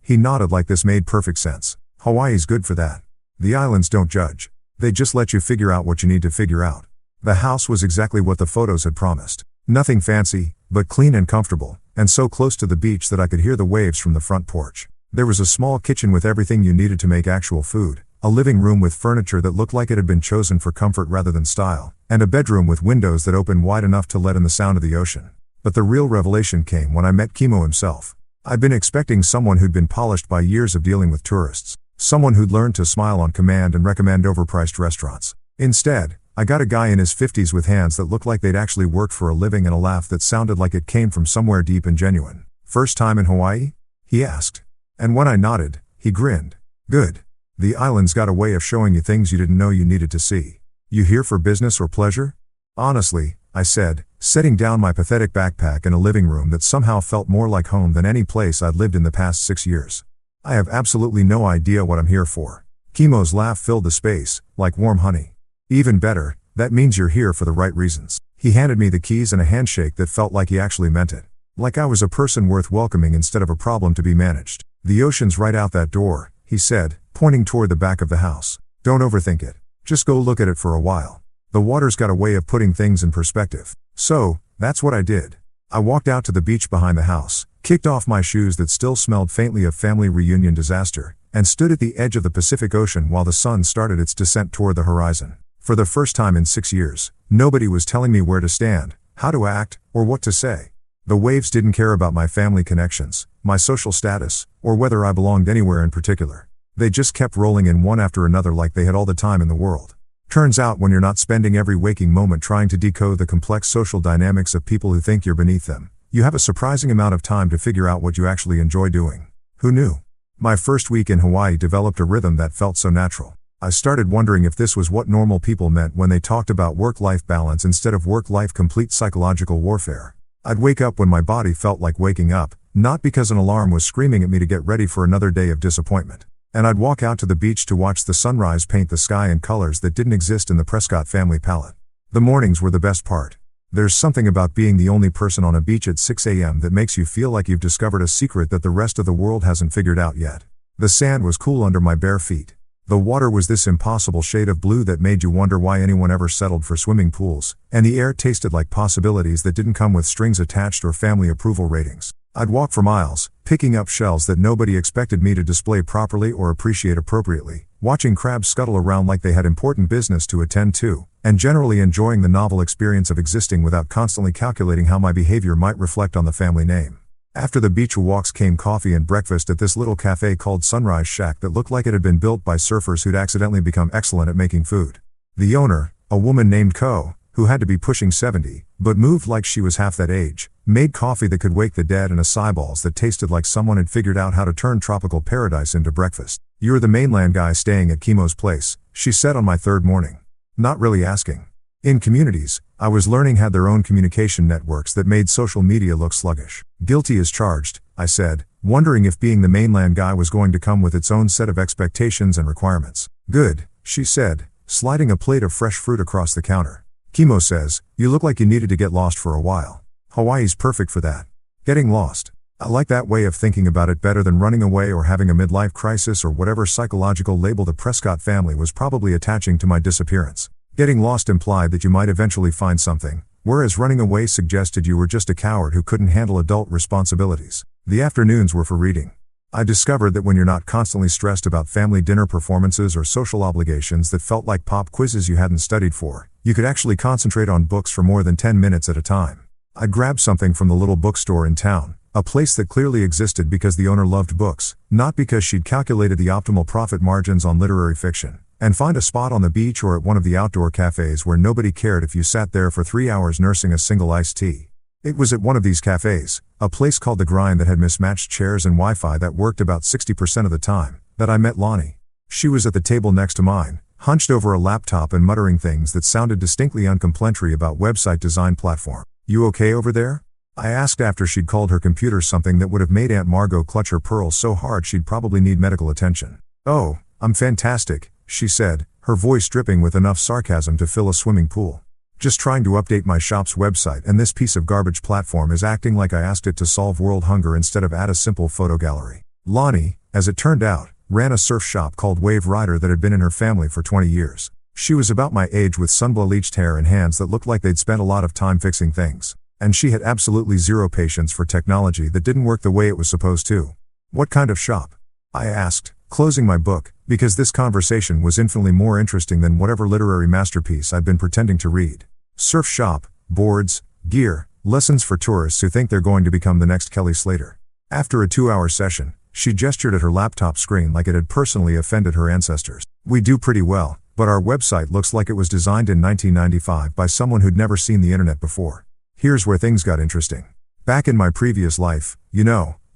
He nodded like this made perfect sense. Hawaii's good for that. The islands don't judge. They just let you figure out what you need to figure out. The house was exactly what the photos had promised. Nothing fancy, but clean and comfortable, and so close to the beach that I could hear the waves from the front porch. There was a small kitchen with everything you needed to make actual food, a living room with furniture that looked like it had been chosen for comfort rather than style, and a bedroom with windows that opened wide enough to let in the sound of the ocean. But the real revelation came when I met Kimo himself. I'd been expecting someone who'd been polished by years of dealing with tourists, someone who'd learned to smile on command and recommend overpriced restaurants. Instead, I got a guy in his 50s with hands that looked like they'd actually worked for a living and a laugh that sounded like it came from somewhere deep and genuine. "First time in Hawaii?" he asked. And when I nodded, he grinned. "Good. The island's got a way of showing you things you didn't know you needed to see. You here for business or pleasure?" "Honestly," I said, setting down my pathetic backpack in a living room that somehow felt more like home than any place I'd lived in the past 6 years. "I have absolutely no idea what I'm here for." Kimo's laugh filled the space, like warm honey. "Even better, that means you're here for the right reasons." He handed me the keys and a handshake that felt like he actually meant it. Like I was a person worth welcoming instead of a problem to be managed. "The ocean's right out that door," he said, pointing toward the back of the house. "Don't overthink it. Just go look at it for a while. The water's got a way of putting things in perspective." So, that's what I did. I walked out to the beach behind the house, kicked off my shoes that still smelled faintly of family reunion disaster, and stood at the edge of the Pacific Ocean while the sun started its descent toward the horizon. For the first time in 6 years, nobody was telling me where to stand, how to act, or what to say. The waves didn't care about my family connections, my social status, or whether I belonged anywhere in particular. They just kept rolling in one after another like they had all the time in the world. Turns out when you're not spending every waking moment trying to decode the complex social dynamics of people who think you're beneath them, you have a surprising amount of time to figure out what you actually enjoy doing. Who knew? My first week in Hawaii developed a rhythm that felt so natural. I started wondering if this was what normal people meant when they talked about work-life balance instead of work-life complete psychological warfare. I'd wake up when my body felt like waking up, not because an alarm was screaming at me to get ready for another day of disappointment. And I'd walk out to the beach to watch the sunrise paint the sky in colors that didn't exist in the Prescott family palette. The mornings were the best part. There's something about being the only person on a beach at 6 a.m. that makes you feel like you've discovered a secret that the rest of the world hasn't figured out yet. The sand was cool under my bare feet. The water was this impossible shade of blue that made you wonder why anyone ever settled for swimming pools, and the air tasted like possibilities that didn't come with strings attached or family approval ratings. I'd walk for miles, picking up shells that nobody expected me to display properly or appreciate appropriately, watching crabs scuttle around like they had important business to attend to, and generally enjoying the novel experience of existing without constantly calculating how my behavior might reflect on the family name. After the beach walks came coffee and breakfast at this little cafe called Sunrise Shack that looked like it had been built by surfers who'd accidentally become excellent at making food. The owner, a woman named Ko, who had to be pushing 70, but moved like she was half that age, made coffee that could wake the dead and acai balls that tasted like someone had figured out how to turn tropical paradise into breakfast. "You're the mainland guy staying at Kimo's place," she said on my third morning. Not really asking. In communities, I was learning had their own communication networks that made social media look sluggish. Guilty as charged, I said, wondering if being the mainland guy was going to come with its own set of expectations and requirements. Good, she said, sliding a plate of fresh fruit across the counter. Kimo says, you look like you needed to get lost for a while. Hawaii's perfect for that. Getting lost. I like that way of thinking about it better than running away or having a midlife crisis or whatever psychological label the Prescott family was probably attaching to my disappearance. Getting lost implied that you might eventually find something, whereas running away suggested you were just a coward who couldn't handle adult responsibilities. The afternoons were for reading. I discovered that when you're not constantly stressed about family dinner performances or social obligations that felt like pop quizzes you hadn't studied for, you could actually concentrate on books for more than 10 minutes at a time. I'd grab something from the little bookstore in town, a place that clearly existed because the owner loved books, not because she'd calculated the optimal profit margins on literary fiction, and find a spot on the beach or at one of the outdoor cafes where nobody cared if you sat there for 3 hours nursing a single iced tea. It was at one of these cafes, a place called The Grind that had mismatched chairs and Wi-Fi that worked about 60% of the time, that I met Lonnie. She was at the table next to mine, hunched over a laptop and muttering things that sounded distinctly uncomplimentary about website design platform. You okay over there? I asked after she'd called her computer something that would have made Aunt Margot clutch her pearls so hard she'd probably need medical attention. Oh, I'm fantastic, she said, her voice dripping with enough sarcasm to fill a swimming pool. Just trying to update my shop's website and this piece of garbage platform is acting like I asked it to solve world hunger instead of add a simple photo gallery. Lonnie, as it turned out, ran a surf shop called Wave Rider that had been in her family for 20 years. She was about my age with sun-bleached hair and hands that looked like they'd spent a lot of time fixing things. And she had absolutely zero patience for technology that didn't work the way it was supposed to. What kind of shop? I asked, closing my book, because this conversation was infinitely more interesting than whatever literary masterpiece I'd been pretending to read. Surf shop, boards, gear, lessons for tourists who think they're going to become the next Kelly Slater. After a 2-hour session, she gestured at her laptop screen like it had personally offended her ancestors. We do pretty well, but our website looks like it was designed in 1995 by someone who'd never seen the internet before. Here's where things got interesting. Back in my previous life,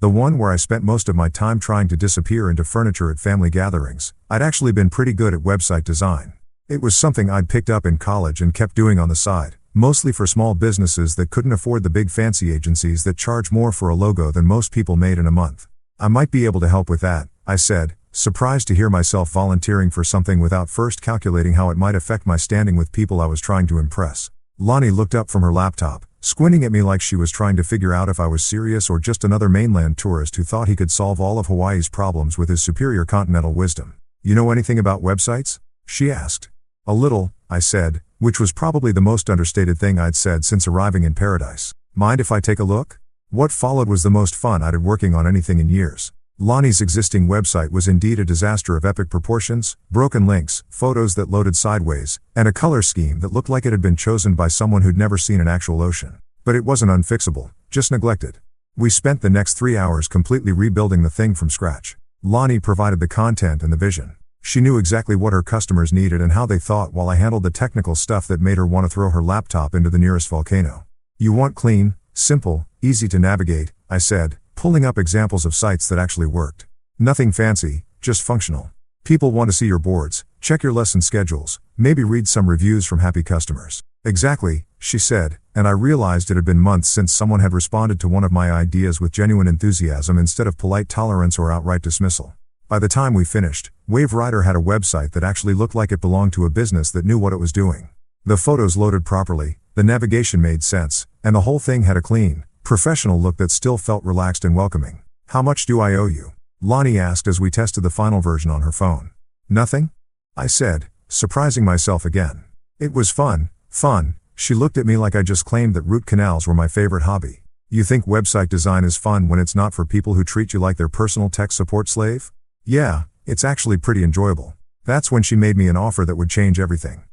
the one where I spent most of my time trying to disappear into furniture at family gatherings, I'd actually been pretty good at website design. It was something I'd picked up in college and kept doing on the side, mostly for small businesses that couldn't afford the big fancy agencies that charge more for a logo than most people made in a month. I might be able to help with that, I said, surprised to hear myself volunteering for something without first calculating how it might affect my standing with people I was trying to impress. Lonnie looked up from her laptop, squinting at me like she was trying to figure out if I was serious or just another mainland tourist who thought he could solve all of Hawaii's problems with his superior continental wisdom. You know anything about websites? She asked. A little, I said, which was probably the most understated thing I'd said since arriving in paradise. Mind if I take a look? What followed was the most fun I'd had working on anything in years. Lonnie's existing website was indeed a disaster of epic proportions, broken links, photos that loaded sideways, and a color scheme that looked like it had been chosen by someone who'd never seen an actual ocean. But it wasn't unfixable, just neglected. We spent the next 3 hours completely rebuilding the thing from scratch. Lonnie provided the content and the vision. She knew exactly what her customers needed and how they thought while I handled the technical stuff that made her want to throw her laptop into the nearest volcano. You want clean, simple, easy to navigate, I said, pulling up examples of sites that actually worked. Nothing fancy, just functional. People want to see your boards, check your lesson schedules, maybe read some reviews from happy customers. Exactly, she said, and I realized it had been months since someone had responded to one of my ideas with genuine enthusiasm instead of polite tolerance or outright dismissal. By the time we finished, Wave Rider had a website that actually looked like it belonged to a business that knew what it was doing. The photos loaded properly, the navigation made sense, and the whole thing had a clean, professional look that still felt relaxed and welcoming. How much do I owe you? Lonnie asked as we tested the final version on her phone. Nothing? I said, surprising myself again. It was fun. She looked at me like I just claimed that root canals were my favorite hobby. You think website design is fun when it's not for people who treat you like their personal tech support slave? Yeah, it's actually pretty enjoyable. That's when she made me an offer that would change everything.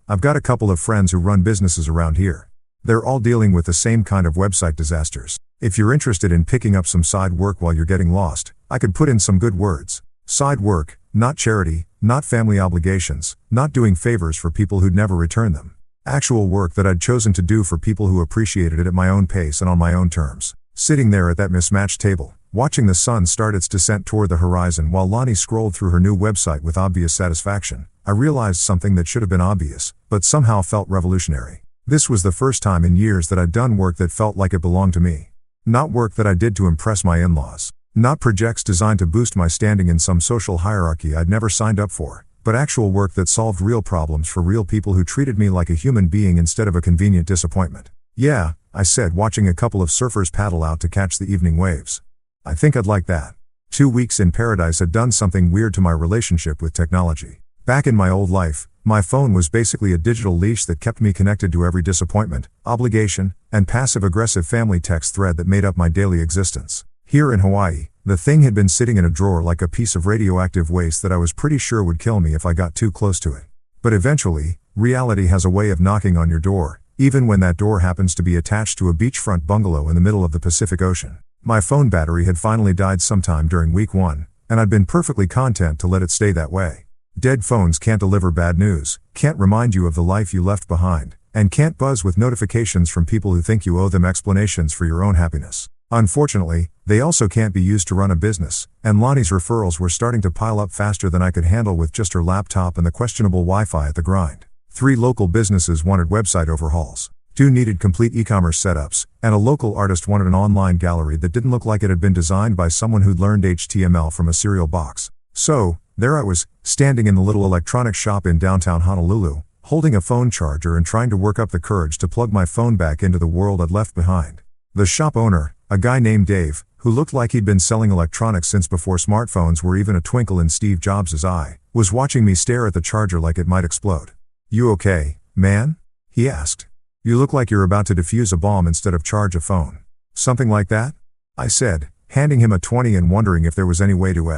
I've got a couple of friends who run businesses around here. They're all dealing with the same kind of website disasters. If you're interested in picking up some side work while you're getting lost, I could put in some good words. Side work, not charity, not family obligations, not doing favors for people who'd never return them. Actual work that I'd chosen to do for people who appreciated it at my own pace and on my own terms. Sitting there at that mismatched table, watching the sun start its descent toward the horizon while Lonnie scrolled through her new website with obvious satisfaction, I realized something that should have been obvious, but somehow felt revolutionary. This was the first time in years that I'd done work that felt like it belonged to me. Not work that I did to impress my in-laws. Not projects designed to boost my standing in some social hierarchy I'd never signed up for, but actual work that solved real problems for real people who treated me like a human being instead of a convenient disappointment. Yeah, I said, watching a couple of surfers paddle out to catch the evening waves. I think I'd like that. 2 weeks in paradise had done something weird to my relationship with technology. Back in my old life, my phone was basically a digital leash that kept me connected to every disappointment, obligation, and passive-aggressive family text thread that made up my daily existence. Here in Hawaii, the thing had been sitting in a drawer like a piece of radioactive waste that I was pretty sure would kill me if I got too close to it. But eventually, reality has a way of knocking on your door, even when that door happens to be attached to a beachfront bungalow in the middle of the Pacific Ocean. My phone battery had finally died sometime during week 1, and I'd been perfectly content to let it stay that way. Dead phones can't deliver bad news, can't remind you of the life you left behind, and can't buzz with notifications from people who think you owe them explanations for your own happiness. Unfortunately, they also can't be used to run a business, and Lonnie's referrals were starting to pile up faster than I could handle with just her laptop and the questionable Wi-Fi at the grind. 3 local businesses wanted website overhauls. 2 needed complete e-commerce setups, and a local artist wanted an online gallery that didn't look like it had been designed by someone who'd learned HTML from a cereal box. So, there I was, standing in the little electronics shop in downtown Honolulu, holding a phone charger and trying to work up the courage to plug my phone back into the world I'd left behind. The shop owner, a guy named Dave, who looked like he'd been selling electronics since before smartphones were even a twinkle in Steve Jobs' eye, was watching me stare at the charger like it might explode. "You okay, man?" he asked. "You look like you're about to defuse a bomb instead of charge a phone." "Something like that?" I said, handing him a 20 and wondering if there was any way to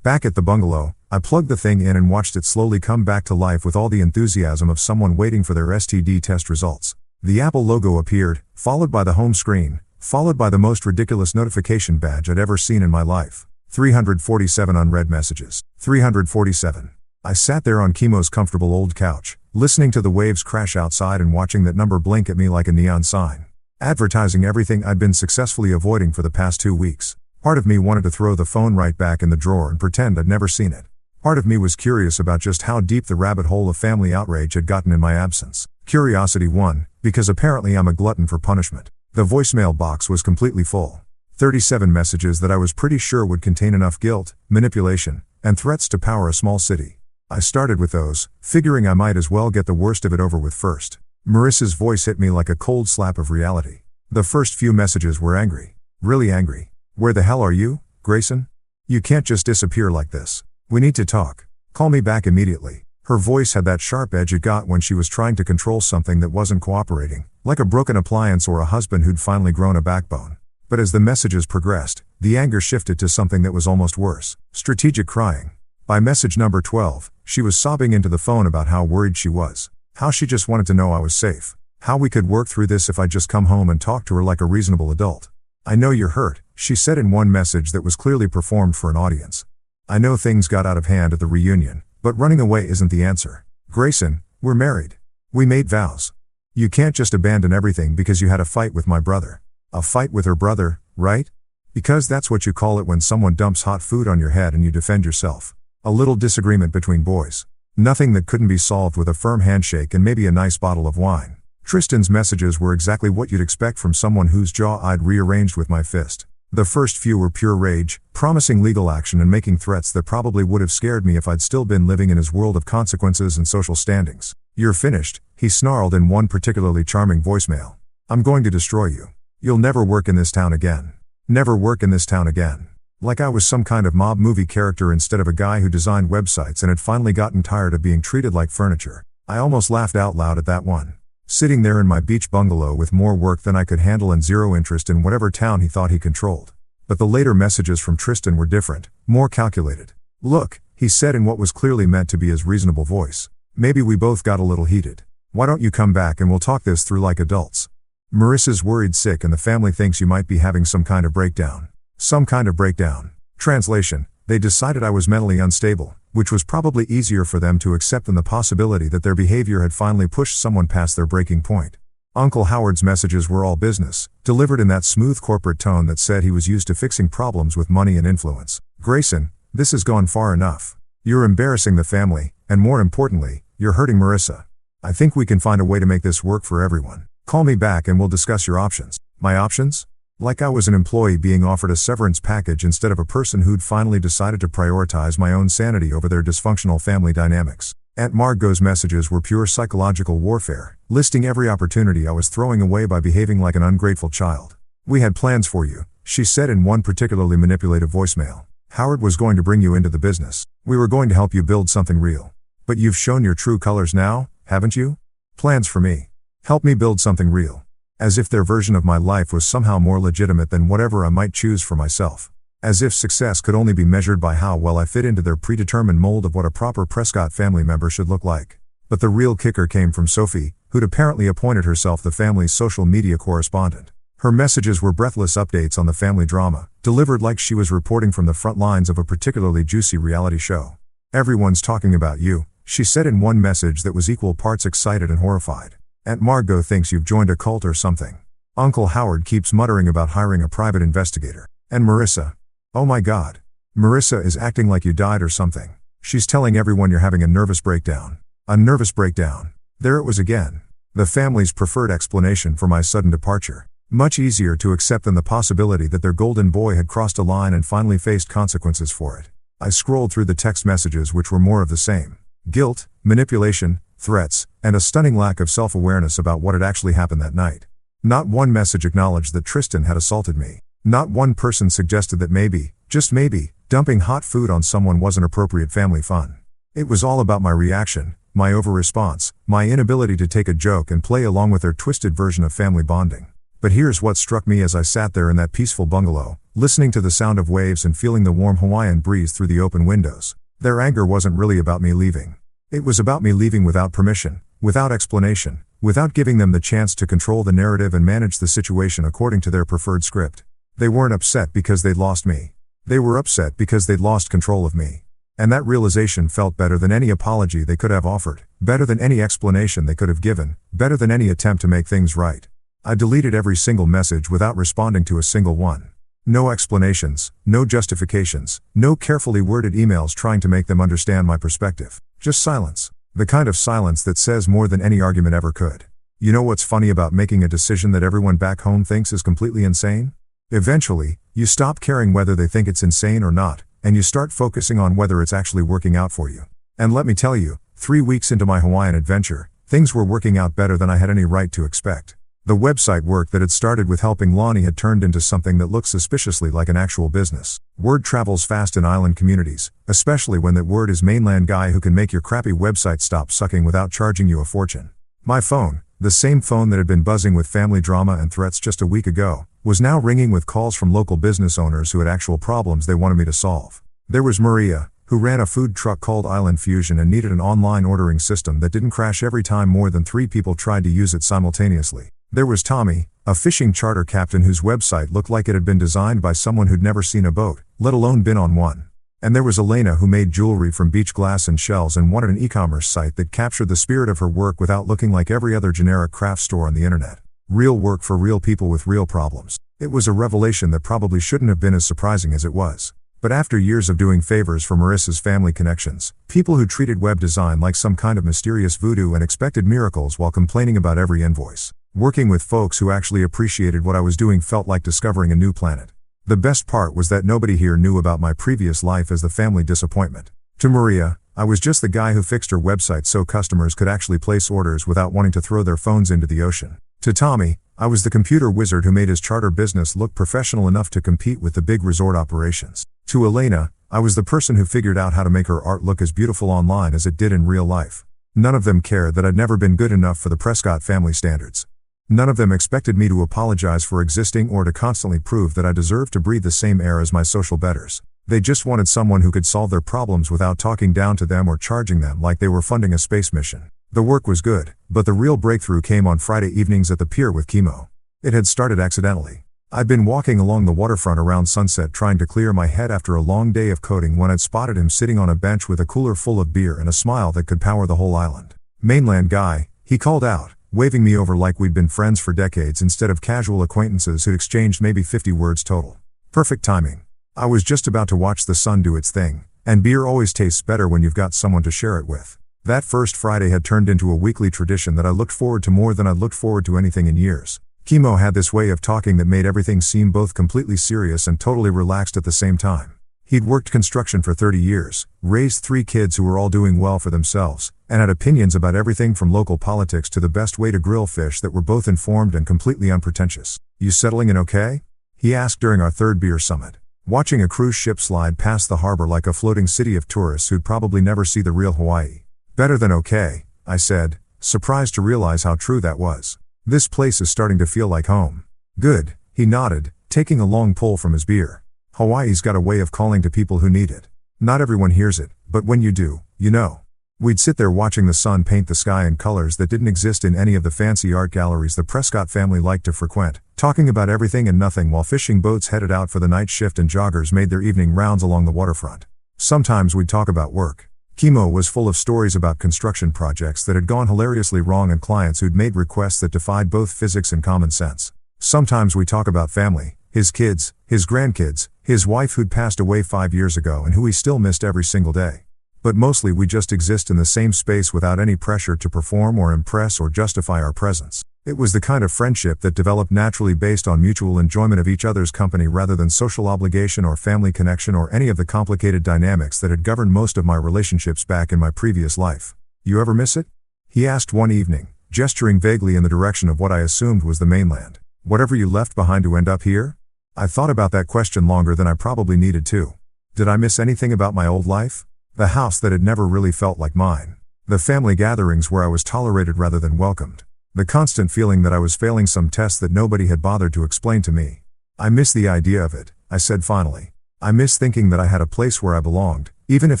Back at the bungalow, I plugged the thing in and watched it slowly come back to life with all the enthusiasm of someone waiting for their STD test results. The Apple logo appeared, followed by the home screen, followed by the most ridiculous notification badge I'd ever seen in my life. 347 unread messages. 347. I sat there on Chemo's comfortable old couch, listening to the waves crash outside and watching that number blink at me like a neon sign, advertising everything I'd been successfully avoiding for the past 2 weeks. Part of me wanted to throw the phone right back in the drawer and pretend I'd never seen it. Part of me was curious about just how deep the rabbit hole of family outrage had gotten in my absence. Curiosity won, because apparently I'm a glutton for punishment. The voicemail box was completely full. 37 messages that I was pretty sure would contain enough guilt, manipulation, and threats to power a small city. I started with those, figuring I might as well get the worst of it over with first. Marissa's voice hit me like a cold slap of reality. The first few messages were angry. Really angry. "Where the hell are you, Grayson? You can't just disappear like this. We need to talk. Call me back immediately." Her voice had that sharp edge it got when she was trying to control something that wasn't cooperating, like a broken appliance or a husband who'd finally grown a backbone. But as the messages progressed, the anger shifted to something that was almost worse. Strategic crying. By message number 12, she was sobbing into the phone about how worried she was. How she just wanted to know I was safe. How we could work through this if I'd just come home and talk to her like a reasonable adult. "I know you're hurt," she said in one message that was clearly performed for an audience. "I know things got out of hand at the reunion, but running away isn't the answer. Grayson, we're married. We made vows. You can't just abandon everything because you had a fight with my brother." A fight with her brother, right? Because that's what you call it when someone dumps hot food on your head and you defend yourself. A little disagreement between boys. Nothing that couldn't be solved with a firm handshake and maybe a nice bottle of wine. Tristan's messages were exactly what you'd expect from someone whose jaw I'd rearranged with my fist. The first few were pure rage, promising legal action and making threats that probably would have scared me if I'd still been living in his world of consequences and social standings. "You're finished," he snarled in one particularly charming voicemail. "I'm going to destroy you. You'll never work in this town again. Never work in this town again." Like I was some kind of mob movie character instead of a guy who designed websites and had finally gotten tired of being treated like furniture. I almost laughed out loud at that one. Sitting there in my beach bungalow with more work than I could handle and zero interest in whatever town he thought he controlled. But the later messages from Tristan were different, more calculated. "Look," he said in what was clearly meant to be his reasonable voice. "Maybe we both got a little heated. Why don't you come back and we'll talk this through like adults? Marissa's worried sick and the family thinks you might be having some kind of breakdown." Some kind of breakdown. Translation: they decided I was mentally unstable, which was probably easier for them to accept than the possibility that their behavior had finally pushed someone past their breaking point. Uncle Howard's messages were all business, delivered in that smooth corporate tone that said he was used to fixing problems with money and influence. "Grayson, this has gone far enough. You're embarrassing the family, And more importantly, you're hurting Marissa. I think we can find a way to make this work for everyone. Call me back and we'll discuss your options. My options? Like I was an employee being offered a severance package instead of a person who'd finally decided to prioritize my own sanity over their dysfunctional family dynamics. Aunt Margot's messages were pure psychological warfare, listing every opportunity I was throwing away by behaving like an ungrateful child. We had plans for you, she said in one particularly manipulative voicemail. Howard was going to bring you into the business. We were going to help you build something real. But you've shown your true colors now, haven't you? Plans for me. Help me build something real. As if their version of my life was somehow more legitimate than whatever I might choose for myself. As if success could only be measured by how well I fit into their predetermined mold of what a proper Prescott family member should look like. But the real kicker came from Sophie, who'd apparently appointed herself the family's social media correspondent. Her messages were breathless updates on the family drama, delivered like she was reporting from the front lines of a particularly juicy reality show. Everyone's talking about you, she said in one message that was equal parts excited and horrified. Aunt Margot thinks you've joined a cult or something. Uncle Howard keeps muttering about hiring a private investigator. And Marissa? Oh my God. Marissa is acting like you died or something. She's telling everyone you're having a nervous breakdown. A nervous breakdown. There it was again. The family's preferred explanation for my sudden departure. Much easier to accept than the possibility that their golden boy had crossed a line and finally faced consequences for it. I scrolled through the text messages which were more of the same. Guilt, manipulation, threats, and a stunning lack of self-awareness about what had actually happened that night. Not one message acknowledged that Tristan had assaulted me. Not one person suggested that maybe, just maybe, dumping hot food on someone wasn't appropriate family fun. It was all about my reaction, my over-response, my inability to take a joke and play along with their twisted version of family bonding. But here's what struck me as I sat there in that peaceful bungalow, listening to the sound of waves and feeling the warm Hawaiian breeze through the open windows. Their anger wasn't really about me leaving. It was about me leaving without permission, without explanation, without giving them the chance to control the narrative and manage the situation according to their preferred script. They weren't upset because they'd lost me. They were upset because they'd lost control of me. And that realization felt better than any apology they could have offered, better than any explanation they could have given, better than any attempt to make things right. I deleted every single message without responding to a single one. No explanations, no justifications, no carefully worded emails trying to make them understand my perspective. Just silence. The kind of silence that says more than any argument ever could. You know what's funny about making a decision that everyone back home thinks is completely insane? Eventually, you stop caring whether they think it's insane or not, and you start focusing on whether it's actually working out for you. And let me tell you, 3 weeks into my Hawaiian adventure, things were working out better than I had any right to expect. The website work that had started with helping Lonnie had turned into something that looked suspiciously like an actual business. Word travels fast in island communities, especially when that word is mainland guy who can make your crappy website stop sucking without charging you a fortune. My phone, the same phone that had been buzzing with family drama and threats just a week ago, was now ringing with calls from local business owners who had actual problems they wanted me to solve. There was Maria, who ran a food truck called Island Fusion and needed an online ordering system that didn't crash every time more than 3 people tried to use it simultaneously. There was Tommy, a fishing charter captain whose website looked like it had been designed by someone who'd never seen a boat, let alone been on one. And there was Elena, who made jewelry from beach glass and shells and wanted an e-commerce site that captured the spirit of her work without looking like every other generic craft store on the internet. Real work for real people with real problems. It was a revelation that probably shouldn't have been as surprising as it was. But after years of doing favors for Marissa's family connections, people who treated web design like some kind of mysterious voodoo and expected miracles while complaining about every invoice, working with folks who actually appreciated what I was doing felt like discovering a new planet. The best part was that nobody here knew about my previous life as the family disappointment. To Maria, I was just the guy who fixed her website so customers could actually place orders without wanting to throw their phones into the ocean. To Tommy, I was the computer wizard who made his charter business look professional enough to compete with the big resort operations. To Elena, I was the person who figured out how to make her art look as beautiful online as it did in real life. None of them cared that I'd never been good enough for the Prescott family standards. None of them expected me to apologize for existing or to constantly prove that I deserved to breathe the same air as my social betters. They just wanted someone who could solve their problems without talking down to them or charging them like they were funding a space mission. The work was good, but the real breakthrough came on Friday evenings at the pier with Chemo. It had started accidentally. I'd been walking along the waterfront around sunset trying to clear my head after a long day of coding when I'd spotted him sitting on a bench with a cooler full of beer and a smile that could power the whole island. "Mainland guy," he called out, waving me over like we'd been friends for decades instead of casual acquaintances who'd exchanged maybe 50 words total. Perfect timing. I was just about to watch the sun do its thing, And beer always tastes better when you've got someone to share it with. That first Friday had turned into a weekly tradition that I looked forward to more than I'd looked forward to anything in years. Kimo had this way of talking that made everything seem both completely serious and totally relaxed at the same time. He'd worked construction for 30 years, raised 3 kids who were all doing well for themselves, and had opinions about everything from local politics to the best way to grill fish that were both informed and completely unpretentious. "You settling in okay?" he asked during our 3rd beer summit. Watching a cruise ship slide past the harbor like a floating city of tourists who'd probably never see the real Hawaii. "Better than okay," I said, surprised to realize how true that was. "This place is starting to feel like home." "Good," he nodded, taking a long pull from his beer. "Hawaii's got a way of calling to people who need it. Not everyone hears it, but when you do, you know." We'd sit there watching the sun paint the sky in colors that didn't exist in any of the fancy art galleries the Prescott family liked to frequent, talking about everything and nothing while fishing boats headed out for the night shift and joggers made their evening rounds along the waterfront. Sometimes we'd talk about work. Kimo was full of stories about construction projects that had gone hilariously wrong and clients who'd made requests that defied both physics and common sense. Sometimes we talk about family, his kids, his grandkids, his wife who'd passed away 5 years ago and who he still missed every single day. But mostly we just exist in the same space without any pressure to perform or impress or justify our presence. It was the kind of friendship that developed naturally based on mutual enjoyment of each other's company rather than social obligation or family connection or any of the complicated dynamics that had governed most of my relationships back in my previous life. "You ever miss it?" he asked one evening, gesturing vaguely in the direction of what I assumed was the mainland. "Whatever you left behind to end up here?" I thought about that question longer than I probably needed to. Did I miss anything about my old life? The house that had never really felt like mine. The family gatherings where I was tolerated rather than welcomed. The constant feeling that I was failing some test that nobody had bothered to explain to me. "I miss the idea of it," I said finally. "I miss thinking that I had a place where I belonged, even if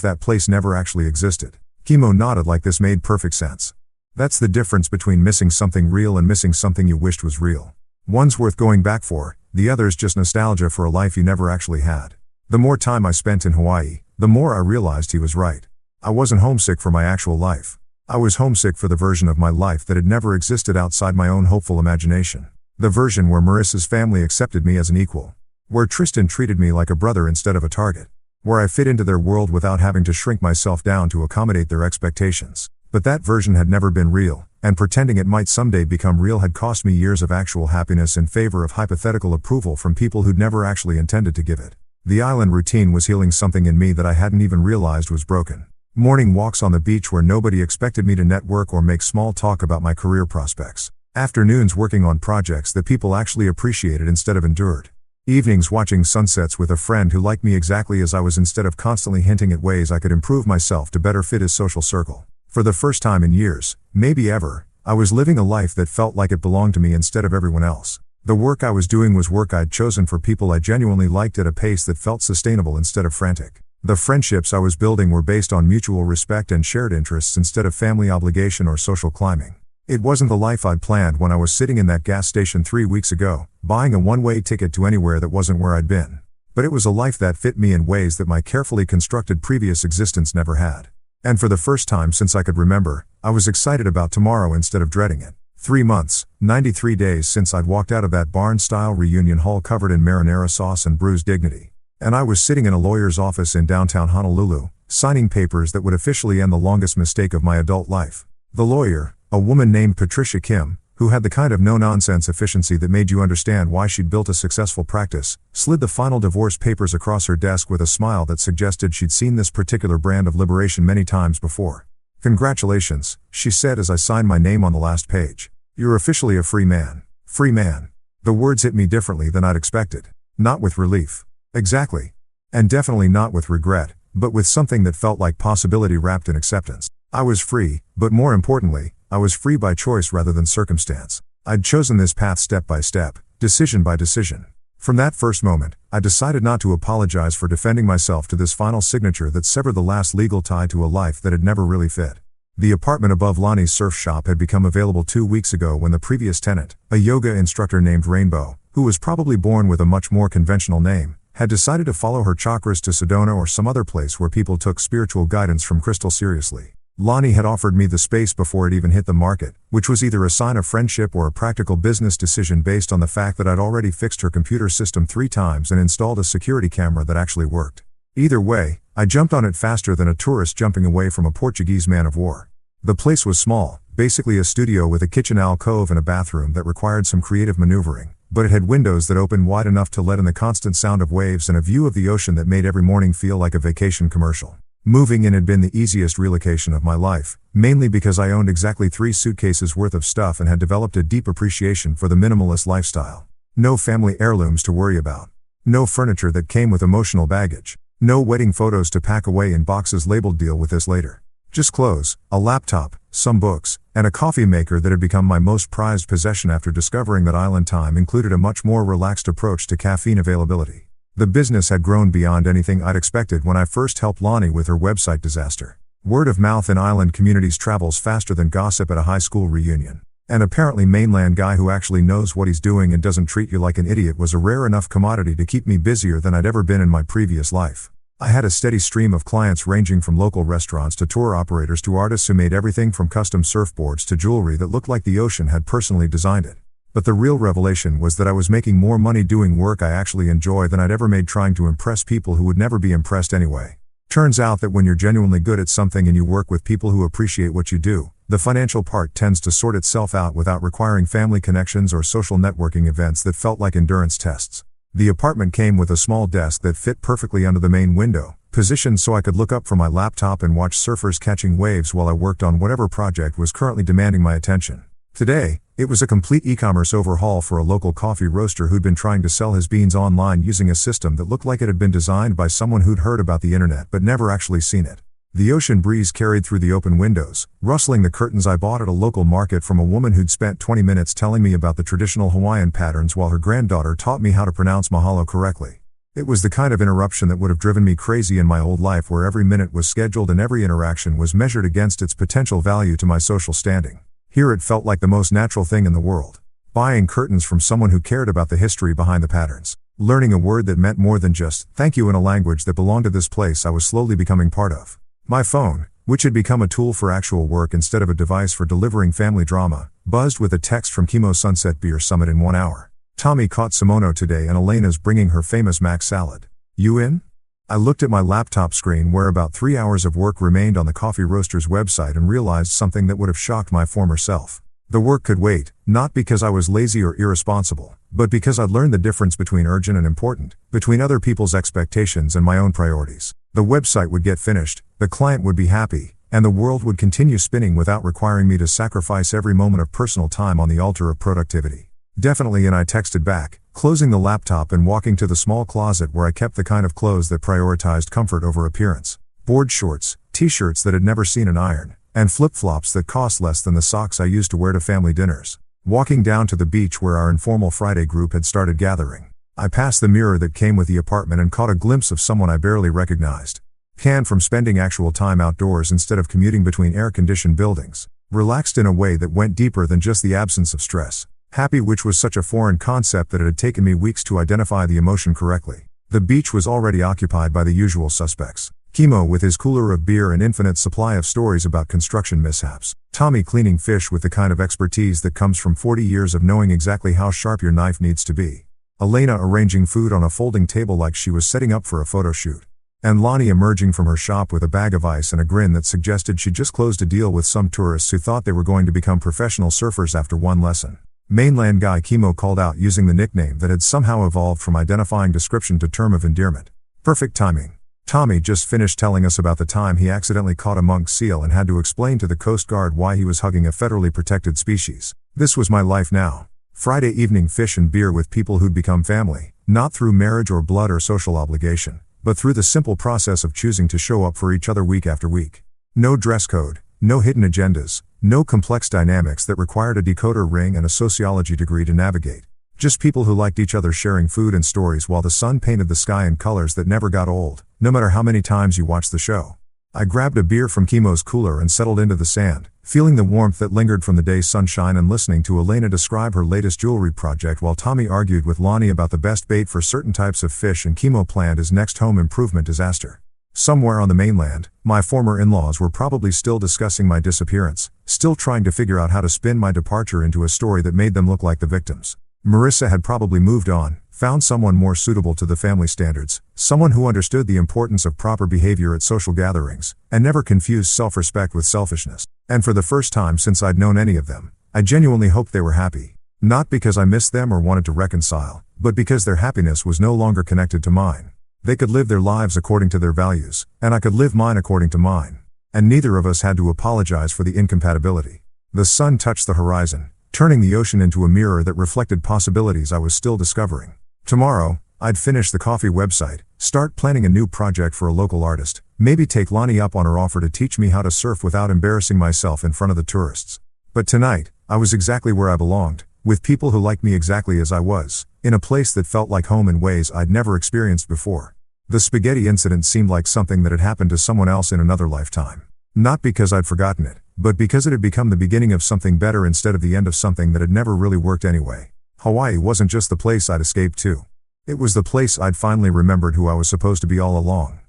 that place never actually existed." Kimo nodded like this made perfect sense. "That's the difference between missing something real and missing something you wished was real. One's worth going back for, the other's just nostalgia for a life you never actually had." The more time I spent in Hawaii, the more I realized he was right. I wasn't homesick for my actual life. I was homesick for the version of my life that had never existed outside my own hopeful imagination. The version where Marissa's family accepted me as an equal. Where Tristan treated me like a brother instead of a target. Where I fit into their world without having to shrink myself down to accommodate their expectations. But that version had never been real, and pretending it might someday become real had cost me years of actual happiness in favor of hypothetical approval from people who'd never actually intended to give it. The island routine was healing something in me that I hadn't even realized was broken. Morning walks on the beach where nobody expected me to network or make small talk about my career prospects. Afternoons working on projects that people actually appreciated instead of endured. Evenings watching sunsets with a friend who liked me exactly as I was instead of constantly hinting at ways I could improve myself to better fit his social circle. For the first time in years, maybe ever, I was living a life that felt like it belonged to me instead of everyone else. The work I was doing was work I'd chosen for people I genuinely liked at a pace that felt sustainable instead of frantic. The friendships I was building were based on mutual respect and shared interests instead of family obligation or social climbing. It wasn't the life I'd planned when I was sitting in that gas station 3 weeks ago, buying a one-way ticket to anywhere that wasn't where I'd been. But it was a life that fit me in ways that my carefully constructed previous existence never had. And for the first time since I could remember, I was excited about tomorrow instead of dreading it. 3 months, 93 days since I'd walked out of that barn-style reunion hall covered in marinara sauce and bruised dignity. And I was sitting in a lawyer's office in downtown Honolulu, signing papers that would officially end the longest mistake of my adult life. The lawyer, a woman named Patricia Kim, who had the kind of no-nonsense efficiency that made you understand why she'd built a successful practice, slid the final divorce papers across her desk with a smile that suggested she'd seen this particular brand of liberation many times before. "Congratulations," she said as I signed my name on the last page. "You're officially a free man." Free man. The words hit me differently than I'd expected. Not with relief. Exactly. And definitely not with regret, but with something that felt like possibility wrapped in acceptance. I was free, but more importantly, I was free by choice rather than circumstance. I'd chosen this path step by step, decision by decision. From that first moment, I decided not to apologize for defending myself to this final signature that severed the last legal tie to a life that had never really fit. The apartment above Lonnie's surf shop had become available 2 weeks ago when the previous tenant, a yoga instructor named Rainbow, who was probably born with a much more conventional name, had decided to follow her chakras to Sedona or some other place where people took spiritual guidance from crystal seriously. Lonnie had offered me the space before it even hit the market, which was either a sign of friendship or a practical business decision based on the fact that I'd already fixed her computer system 3 times and installed a security camera that actually worked. Either way, I jumped on it faster than a tourist jumping away from a Portuguese man of war. The place was small, basically a studio with a kitchen alcove and a bathroom that required some creative maneuvering, but it had windows that opened wide enough to let in the constant sound of waves and a view of the ocean that made every morning feel like a vacation commercial. Moving in had been the easiest relocation of my life, mainly because I owned exactly 3 suitcases worth of stuff and had developed a deep appreciation for the minimalist lifestyle. No family heirlooms to worry about. No furniture that came with emotional baggage. No wedding photos to pack away in boxes labeled "deal with this later." Just clothes, a laptop, some books, and a coffee maker that had become my most prized possession after discovering that island time included a much more relaxed approach to caffeine availability. The business had grown beyond anything I'd expected when I first helped Lonnie with her website disaster. Word of mouth in island communities travels faster than gossip at a high school reunion. An apparently mainland guy who actually knows what he's doing and doesn't treat you like an idiot was a rare enough commodity to keep me busier than I'd ever been in my previous life. I had a steady stream of clients ranging from local restaurants to tour operators to artists who made everything from custom surfboards to jewelry that looked like the ocean had personally designed it. But the real revelation was that I was making more money doing work I actually enjoy than I'd ever made trying to impress people who would never be impressed anyway. Turns out that when you're genuinely good at something and you work with people who appreciate what you do, the financial part tends to sort itself out without requiring family connections or social networking events that felt like endurance tests. The apartment came with a small desk that fit perfectly under the main window, positioned so I could look up from my laptop and watch surfers catching waves while I worked on whatever project was currently demanding my attention. Today, it was a complete e-commerce overhaul for a local coffee roaster who'd been trying to sell his beans online using a system that looked like it had been designed by someone who'd heard about the internet but never actually seen it. The ocean breeze carried through the open windows, rustling the curtains I bought at a local market from a woman who'd spent 20 minutes telling me about the traditional Hawaiian patterns while her granddaughter taught me how to pronounce mahalo correctly. It was the kind of interruption that would have driven me crazy in my old life, where every minute was scheduled and every interaction was measured against its potential value to my social standing. Here it felt like the most natural thing in the world. Buying curtains from someone who cared about the history behind the patterns. Learning a word that meant more than just "thank you" in a language that belonged to this place I was slowly becoming part of. My phone, which had become a tool for actual work instead of a device for delivering family drama, buzzed with a text from Kimo Sunset Beer Summit in 1 hour. "Tommy caught Simono today and Elena's bringing her famous mac salad. You in?" I looked at my laptop screen where about 3 hours of work remained on the coffee roaster's website and realized something that would have shocked my former self. The work could wait, not because I was lazy or irresponsible, but because I'd learned the difference between urgent and important, between other people's expectations and my own priorities. The website would get finished, the client would be happy, and the world would continue spinning without requiring me to sacrifice every moment of personal time on the altar of productivity. Definitely. And I texted back, closing the laptop and walking to the small closet where I kept the kind of clothes that prioritized comfort over appearance. Board shorts, t-shirts that had never seen an iron, and flip-flops that cost less than the socks I used to wear to family dinners. Walking down to the beach where our informal Friday group had started gathering, I passed the mirror that came with the apartment and caught a glimpse of someone I barely recognized. Tan from spending actual time outdoors instead of commuting between air-conditioned buildings. Relaxed in a way that went deeper than just the absence of stress. Happy, which was such a foreign concept that it had taken me weeks to identify the emotion correctly. The beach was already occupied by the usual suspects. Kimo with his cooler of beer and infinite supply of stories about construction mishaps. Tommy cleaning fish with the kind of expertise that comes from 40 years of knowing exactly how sharp your knife needs to be. Elena arranging food on a folding table like she was setting up for a photo shoot. And Lonnie emerging from her shop with a bag of ice and a grin that suggested she'd just closed a deal with some tourists who thought they were going to become professional surfers after one lesson. Mainland guy Kimo called out using the nickname that had somehow evolved from identifying description to term of endearment. Perfect timing. Tommy just finished telling us about the time he accidentally caught a monk seal and had to explain to the Coast Guard why he was hugging a federally protected species. This was my life now. Friday evening fish and beer with people who'd become family, not through marriage or blood or social obligation, but through the simple process of choosing to show up for each other week after week. No dress code, no hidden agendas, no complex dynamics that required a decoder ring and a sociology degree to navigate. Just people who liked each other sharing food and stories while the sun painted the sky in colors that never got old, no matter how many times you watched the show. I grabbed a beer from Kimo's cooler and settled into the sand, feeling the warmth that lingered from the day's sunshine and listening to Elena describe her latest jewelry project while Tommy argued with Lonnie about the best bait for certain types of fish and Kimo planned his next home improvement disaster. Somewhere on the mainland, my former in-laws were probably still discussing my disappearance, still trying to figure out how to spin my departure into a story that made them look like the victims. Marissa had probably moved on, found someone more suitable to the family standards, someone who understood the importance of proper behavior at social gatherings, and never confused self-respect with selfishness. And for the first time since I'd known any of them, I genuinely hoped they were happy. Not because I missed them or wanted to reconcile, but because their happiness was no longer connected to mine. They could live their lives according to their values, and I could live mine according to mine. And neither of us had to apologize for the incompatibility. The sun touched the horizon, turning the ocean into a mirror that reflected possibilities I was still discovering. Tomorrow, I'd finish the coffee website, start planning a new project for a local artist, maybe take Lonnie up on her offer to teach me how to surf without embarrassing myself in front of the tourists. But tonight, I was exactly where I belonged, with people who liked me exactly as I was, in a place that felt like home in ways I'd never experienced before. The spaghetti incident seemed like something that had happened to someone else in another lifetime. Not because I'd forgotten it, but because it had become the beginning of something better instead of the end of something that had never really worked anyway. Hawaii wasn't just the place I'd escaped to. It was the place I'd finally remembered who I was supposed to be all along.